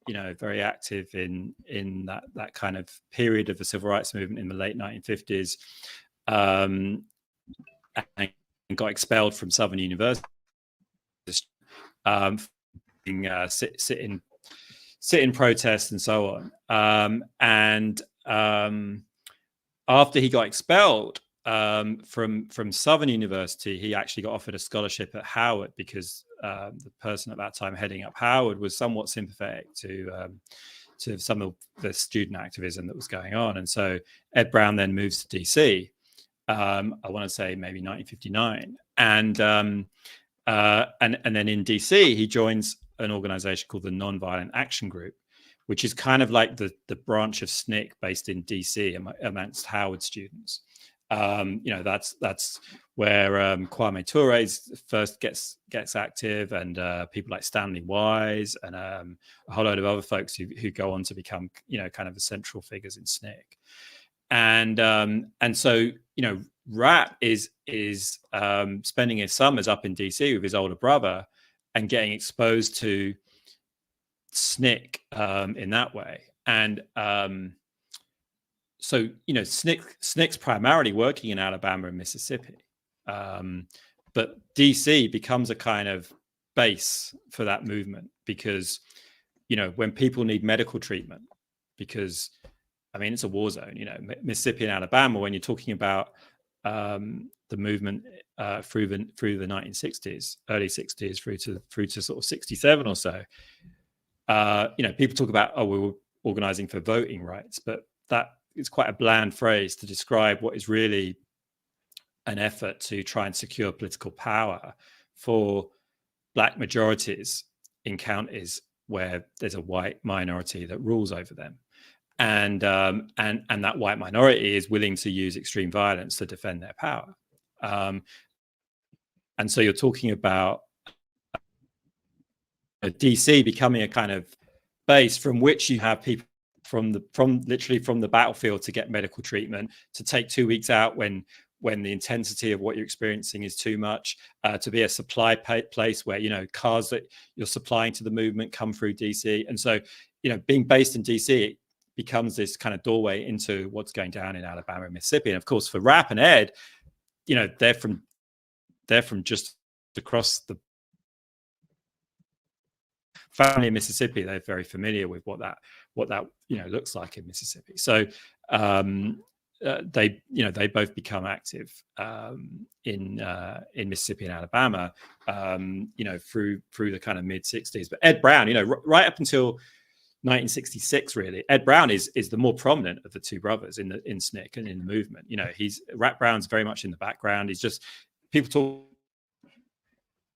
you know, very active in that kind of period of the civil rights movement in the late 1950s, and got expelled from Southern University, sit in protest and so on. And after he got expelled from Southern University, he actually got offered a scholarship at Howard because the person at that time heading up Howard was somewhat sympathetic to some of the student activism that was going on. And so Ed Brown then moves to DC, I want to say maybe 1959. And then in DC, he joins an organization called the Nonviolent Action Group, which is kind of like the branch of SNCC based in DC amongst Howard students. You know, that's where Kwame Ture first gets active, and people like Stanley Wise and a whole load of other folks who go on to become, you know, kind of the central figures in SNCC. And so, you know, Rap is spending his summers up in DC with his older brother and getting exposed to SNCC in that way. And so, you know, SNCC's primarily working in Alabama and Mississippi, but DC becomes a kind of base for that movement because, you know, when people need medical treatment, because, I mean, it's a war zone, you know, Mississippi and Alabama, when you're talking about the movement through the 1960s, early 60s through to sort of 67 or so, you know, people talk about, oh, we were organizing for voting rights, but that is quite a bland phrase to describe what is really an effort to try and secure political power for Black majorities in counties where there's a white minority that rules over them. And that white minority is willing to use extreme violence to defend their power. And so you're talking about DC becoming a kind of base from which you have people from literally from the battlefield to get medical treatment, to take 2 weeks out when the intensity of what you're experiencing is too much, to be a supply place where, you know, cars that you're supplying to the movement come through DC. And so, you know, being based in DC becomes this kind of doorway into what's going down in Alabama and Mississippi. And of course, for Rap and Ed, you know, they're from just across the family in Mississippi. They're very familiar with what that you know looks like in Mississippi. So they both become active in Mississippi and Alabama, you know, through the kind of mid 60s. But Ed Brown, you know, right up until 1966, really, Ed Brown is the more prominent of the two brothers in SNCC and in the movement. You know, Rap Brown's very much in the background. He's just, people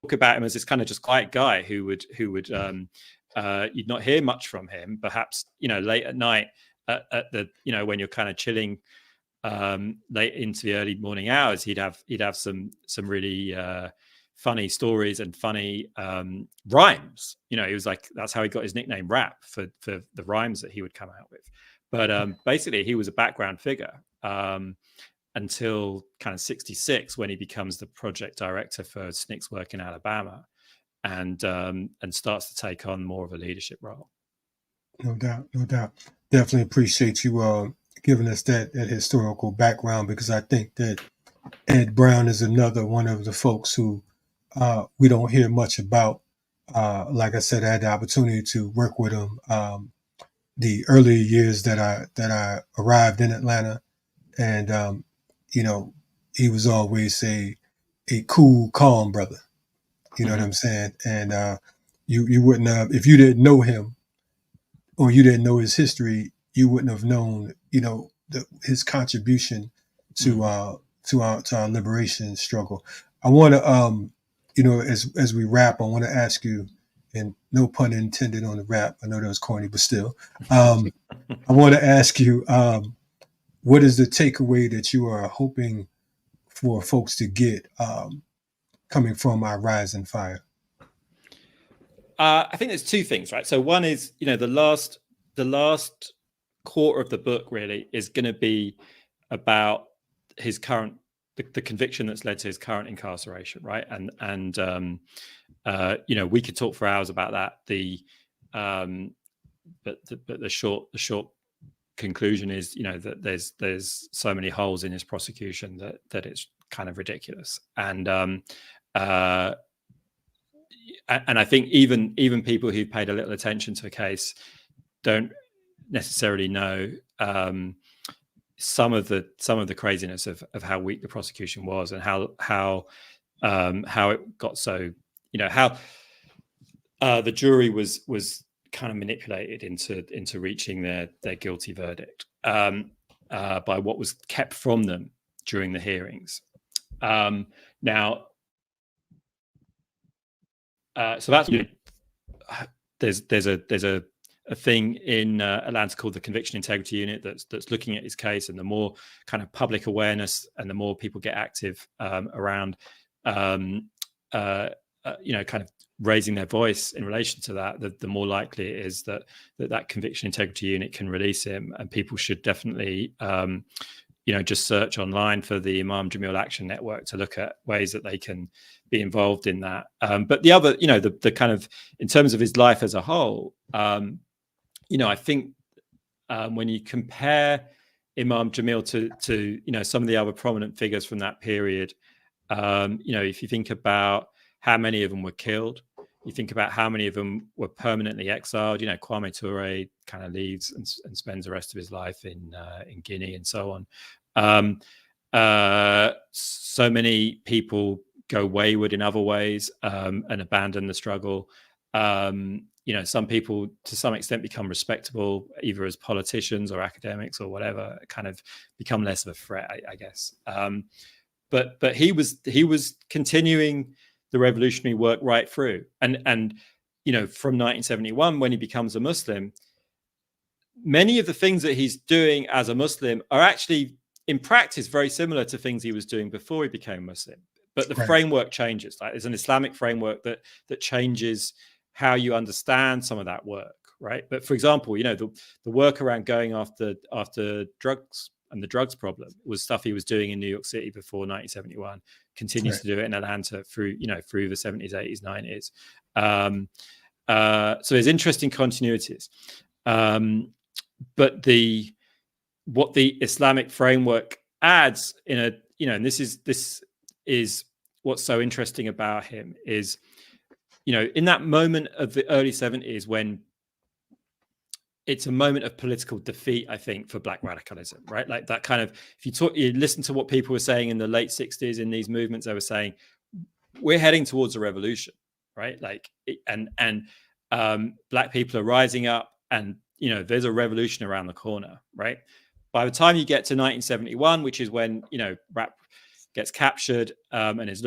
talk about him as this kind of just quiet guy who would you'd not hear much from him, perhaps, you know, late at night at the, you know, when you're kind of chilling late into the early morning hours, he'd have some really funny stories and funny rhymes. You know, he was like, that's how he got his nickname Rap, for the rhymes that he would come out with. But basically he was a background figure until kind of 66, when he becomes the project director for SNCC's work in Alabama, and starts to take on more of a leadership role. No doubt. Definitely appreciate you giving us that historical background, because I think that Ed Brown is another one of the folks who we don't hear much about. Like I said, I had the opportunity to work with him the early years that I arrived in Atlanta, and you know, he was always a cool, calm brother. You know what I'm saying? And you wouldn't have, if you didn't know him or you didn't know his history, you wouldn't have known, you know, his contribution to our liberation struggle. I want to, you know, as we wrap, I want to ask you, and no pun intended on the rap. I know that was corny, but still, I want to ask you, what is the takeaway that you are hoping for folks to get coming from our Rising Fire? I think there's two things, right? So one is, you know, the last quarter of the book really is going to be about his current, the conviction that's led to his current incarceration, right? And you know, we could talk for hours about that. But the short conclusion is, you know, that there's so many holes in his prosecution that it's kind of ridiculous. And I think even people who've paid a little attention to a case don't necessarily know some of the craziness of how weak the prosecution was, and how it got so, you know, how the jury was kind of manipulated into reaching their guilty verdict by what was kept from them during the hearings. Now, so that's, you know, there's a thing in Atlanta called the Conviction Integrity Unit that's looking at his case, and the more kind of public awareness and the more people get active around you know, kind of raising their voice in relation to that, the more likely it is that Conviction Integrity Unit can release him. And people should definitely you know, just search online for the Imam Jamil Action Network to look at ways that they can be involved in that. But the other, you know, the kind of, in terms of his life as a whole, you know, I think when you compare Imam Jamil to you know, some of the other prominent figures from that period, you know, if you think about how many of them were killed, you think about how many of them were permanently exiled. You know, Kwame Ture kind of leaves and spends the rest of his life in Guinea and so on. So many people go wayward in other ways and abandon the struggle. You know, some people to some extent become respectable, either as politicians or academics or whatever, kind of become less of a threat, I guess. But he was continuing the revolutionary work right through, and you know, from 1971 when he becomes a Muslim, many of the things that he's doing as a Muslim are actually in practice very similar to things he was doing before he became Muslim. But the framework changes. Like, there's an Islamic framework that changes how you understand some of that work, right? But for example, you know, the work around going after drugs and the drugs problem was stuff he was doing in New York City before 1971, continues to do it in Atlanta through the 70s, 80s, 90s. So there's interesting continuities. But what the Islamic framework adds in a, you know, and this is what's so interesting about him is, you know, in that moment of the early 70s when it's a moment of political defeat, I think, for Black radicalism, right? Like that kind of, if you listen to what people were saying in the late 60s in these movements, they were saying, we're heading towards a revolution, right? Like, and Black people are rising up, and, you know, there's a revolution around the corner, right? By the time you get to 1971, which is when, you know, rap gets captured and is,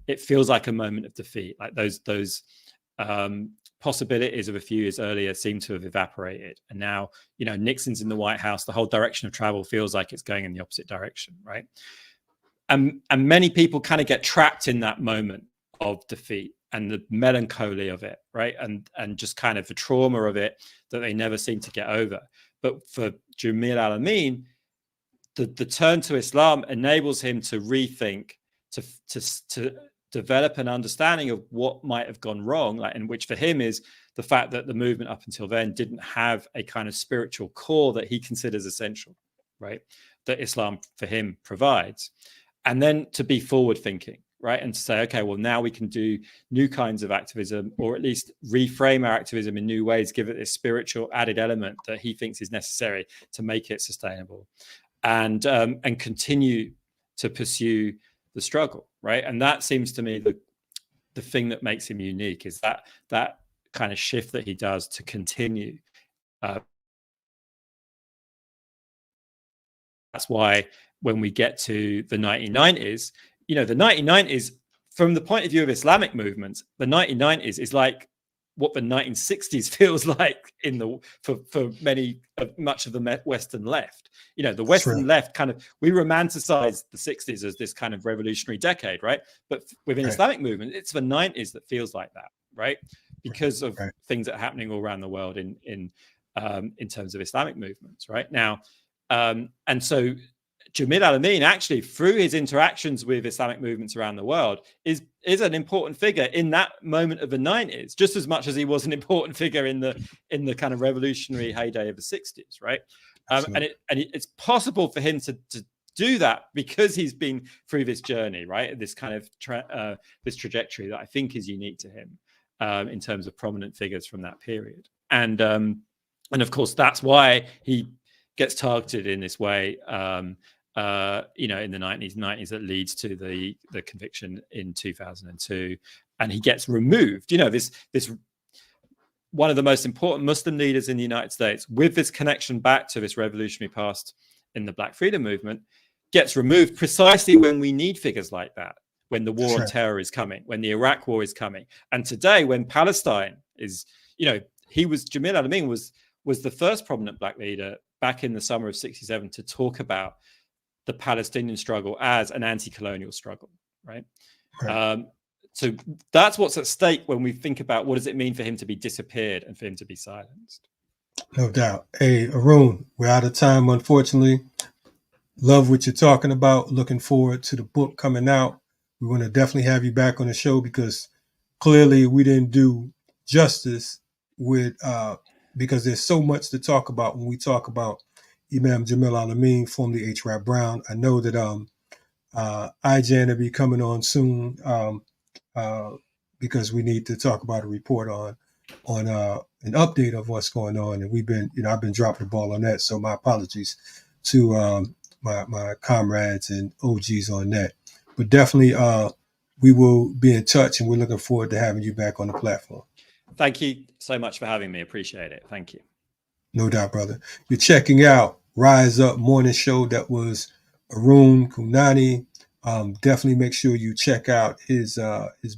it feels like a moment of defeat. Like those possibilities of a few years earlier seem to have evaporated. And now, you know, Nixon's in the White House, the whole direction of travel feels like it's going in the opposite direction, right? And many people kind of get trapped in that moment of defeat and the melancholy of it, right? And just kind of the trauma of it that they never seem to get over. But for Jamil Al-Amin, the turn to Islam enables him to rethink, to develop an understanding of what might have gone wrong, like, in which for him is the fact that the movement up until then didn't have a kind of spiritual core that he considers essential, right? That Islam for him provides. And then to be forward thinking, right? And to say, okay, well, now we can do new kinds of activism, or at least reframe our activism in new ways, give it this spiritual added element that he thinks is necessary to make it sustainable, and continue to pursue the struggle, right? And that seems to me the thing that makes him unique is that kind of shift that he does to continue. That's why when we get to the 1990s, the 1990s, from the point of view of Islamic movements, the 1990s is like what the 1960s feels like for much of the Western left. The Western left we romanticize the 60s as this kind of revolutionary decade, right? But within Islamic movement, it's the 90s that feels like that, right? Because of things that are happening all around the world in terms of Islamic movements, right? Now, and so Jamil Al-Amin, actually, through his interactions with Islamic movements around the world, is an important figure in that moment of the 90s, just as much as he was an important figure in the kind of revolutionary heyday of the 60s, right? And it's possible for him to do that because he's been through this journey, right? This kind of this trajectory that I think is unique to him in terms of prominent figures from that period, and of course that's why he gets targeted in this way. In the 90s that leads to the conviction in 2002, and he gets removed. This one of the most important Muslim leaders in the United States, with this connection back to this revolutionary past in the Black Freedom Movement, gets removed precisely when we need figures like that, when the war on terror is coming, when the Iraq war is coming, and today when Palestine is, Jamil Al-Amin was the first prominent Black leader back in the summer of '67 to talk about the Palestinian struggle as an anti-colonial struggle, right? So that's what's at stake when we think about what does it mean for him to be disappeared and for him to be silenced. No doubt. Hey, Arun, we're out of time, unfortunately. Love what you're talking about. Looking forward to the book coming out. We want to definitely have you back on the show because clearly we didn't do justice with because there's so much to talk about when we talk about Imam Jamil Al-Amin, formerly H. Rap Brown. I know that IJAN will be coming on soon because we need to talk about a report on an update of what's going on. And we've been, I've been dropping the ball on that. So my apologies to my comrades and OGs on that. But definitely we will be in touch, and we're looking forward to having you back on the platform. Thank you so much for having me. Appreciate it. Thank you. No doubt, brother. You're checking out Rise Up Morning Show. That was Arun Kundnani. Definitely make sure you check out his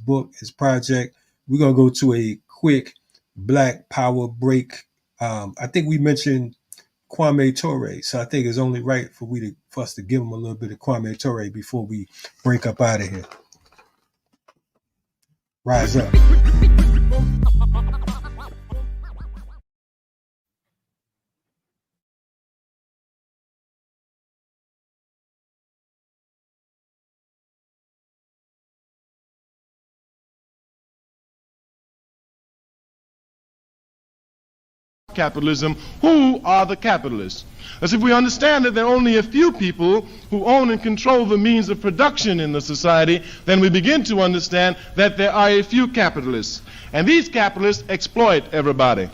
book, his project. We're going to go to a quick Black Power break. I think we mentioned Kwame Ture, so I think it's only right for us to give him a little bit of Kwame Ture before we break up out of here. Rise up. Capitalism, who are the capitalists? As if we understand that there are only a few people who own and control the means of production in the society, then we begin to understand that there are a few capitalists. And these capitalists exploit everybody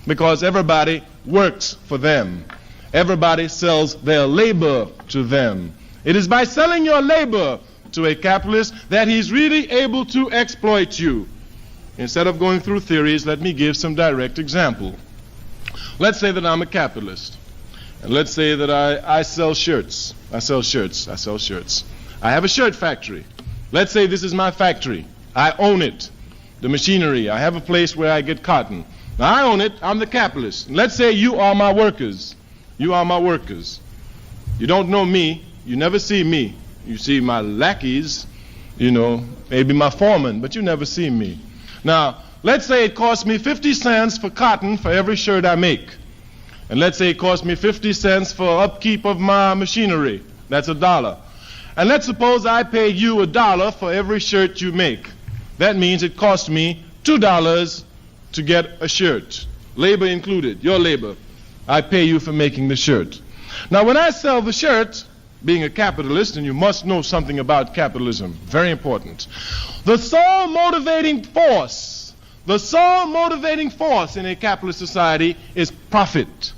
because everybody works for them. Everybody sells their labor to them. It is by selling your labor to a capitalist that he's really able to exploit you. Instead of going through theories, let me give some direct example. Let's say that I'm a capitalist. And let's say that I sell shirts. I sell shirts. I have a shirt factory. Let's say this is my factory. I own it. The machinery. I have a place where I get cotton. Now I own it. I'm the capitalist. And let's say you are my workers. You are my workers. You don't know me. You never see me. You see my lackeys, maybe my foreman, but you never see me. Now, let's say it costs me 50 cents for cotton for every shirt I make. And let's say it costs me 50 cents for upkeep of my machinery. That's $1. And let's suppose I pay you $1 for every shirt you make. That means it costs me $2 to get a shirt. Labor included, your labor. I pay you for making the shirt. Now, when I sell the shirt, being a capitalist, and you must know something about capitalism. Very important. The sole motivating force in a capitalist society is profit.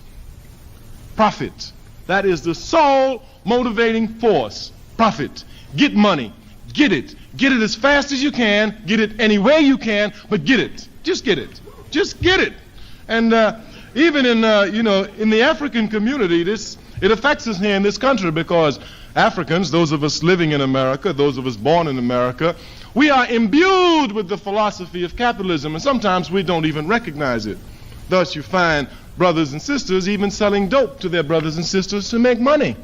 Profit. That is the sole motivating force. Profit. Get money. Get it. Get it as fast as you can. Get it any way you can, but get it. Just get it. Just get it. And even in in the African community, it affects us here in this country, because Africans, those of us living in America, those of us born in America, we are imbued with the philosophy of capitalism, and sometimes we don't even recognize it. Thus, you find brothers and sisters even selling dope to their brothers and sisters to make money.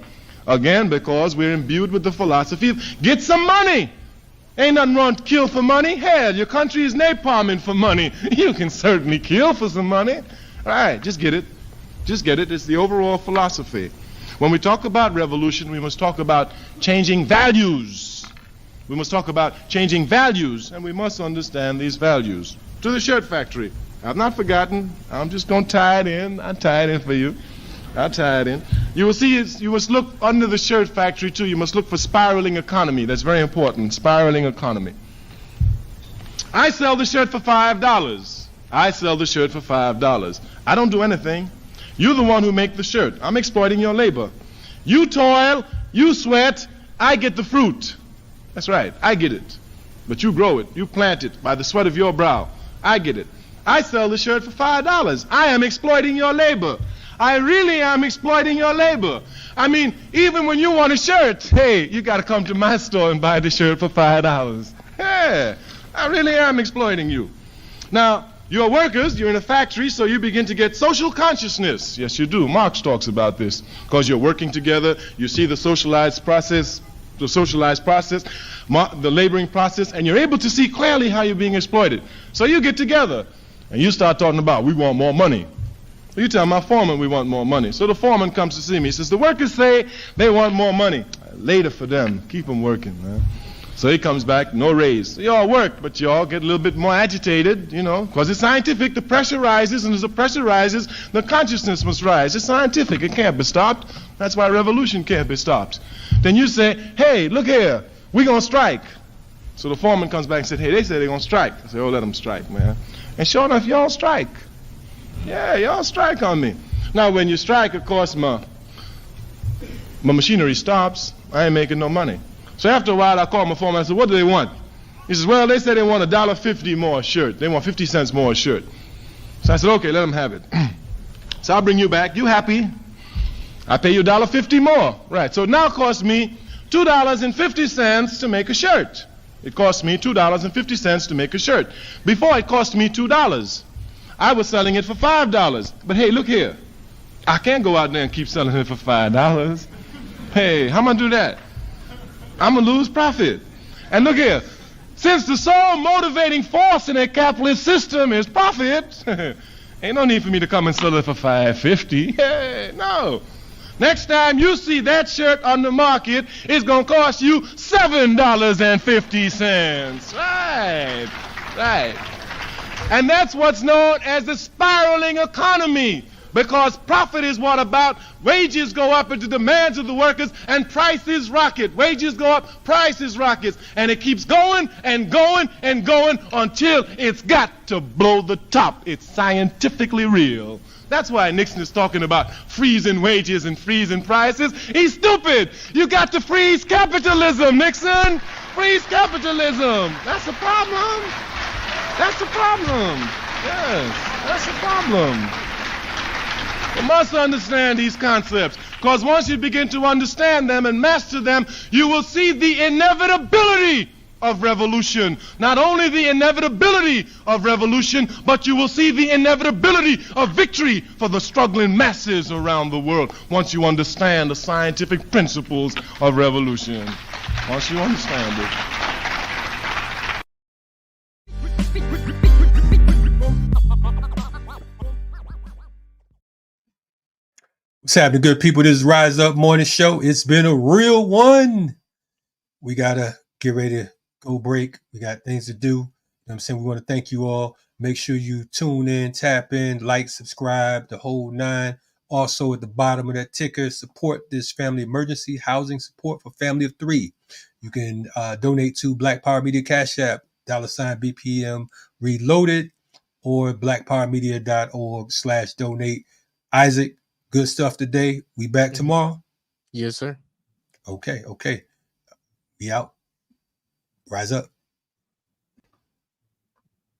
Again, because we're imbued with the philosophy of get some money. Ain't nothing wrong to kill for money. Hell, your country is napalming for money. You can certainly kill for some money. All right, just get it. Just get it. It's the overall philosophy. When we talk about revolution, we must talk about changing values. We must talk about changing values, and we must understand these values. To the shirt factory. I've not forgotten. I'm just going to tie it in. I'll tie it in for you. I'll tie it in. You will see, you must look under the shirt factory, too. You must look for spiraling economy. That's very important, spiraling economy. I sell the shirt for $5. I sell the shirt for $5. I don't do anything. You're the one who make the shirt. I'm exploiting your labor. You toil, you sweat, I get the fruit. That's right, I get it. But you grow it, you plant it by the sweat of your brow. I get it. I sell the shirt for $5. I am exploiting your labor. I really am exploiting your labor. I mean, even when you want a shirt, hey, you got to come to my store and buy the shirt for $5. Yeah, I really am exploiting you. Now, you're workers, you're in a factory, so you begin to get social consciousness. Yes, you do. Marx talks about this. Because you're working together, you see the socialized process, the laboring process, and you're able to see clearly how you're being exploited. So you get together, and you start talking about, we want more money. So you tell my foreman we want more money. So the foreman comes to see me. He says, the workers say they want more money. Later for them. Keep them working, man. So he comes back, no raise. So y'all work, but y'all get a little bit more agitated, because it's scientific. The pressure rises, and as the pressure rises, the consciousness must rise. It's scientific. It can't be stopped. That's why revolution can't be stopped. Then you say, hey, look here, we're going to strike. So the foreman comes back and said, hey, they say they're going to strike. I say, oh, let them strike, man. And sure enough, y'all strike. Yeah, y'all strike on me. Now, when you strike, of course, my machinery stops. I ain't making no money. So after a while, I called my foreman. I said, what do they want? He says, well, they said they want $1.50 more a shirt. They want 50 cents more a shirt. So I said, okay, let them have it. So I'll bring you back. You happy? I pay you $1.50 more. Right, so it now costs me $2.50 to make a shirt. It cost me $2.50 to make a shirt. Before, it cost me $2. I was selling it for $5. But hey, look here. I can't go out there and keep selling it for $5. Hey, how am I going to do that? I'm going to lose profit. And look here. Since the sole motivating force in a capitalist system is profit, ain't no need for me to come and sell it for $5.50. Hey, no. Next time you see that shirt on the market, it's going to cost you $7.50. Right, right. And that's what's known as the spiraling economy. Because profit is what about? Wages go up at the demands of the workers and prices rocket. Wages go up, prices rockets. And it keeps going and going and going until it's got to blow the top. It's scientifically real. That's why Nixon is talking about freezing wages and freezing prices. He's stupid. You got to freeze capitalism, Nixon. Freeze capitalism. That's the problem. That's the problem. Yes, that's the problem. You must understand these concepts, because once you begin to understand them and master them, you will see the inevitability of revolution. Not only the inevitability of revolution, but you will see the inevitability of victory for the struggling masses around the world once you understand the scientific principles of revolution. Once you understand it. What's happening, good people? This is Rise Up Morning Show. It's been a real one. We got to get ready to go break. We got things to do. You know what I'm saying? We want to thank you all. Make sure you tune in, tap in, like, subscribe, the whole nine. Also at the bottom of that ticker, support this family emergency housing support for family of 3. You can donate to Black Power Media Cash App, $BPM Reloaded, or blackpowermedia.org/donate. Isaac, good stuff today. We back tomorrow? Yes, sir. Okay. We out. Rise up.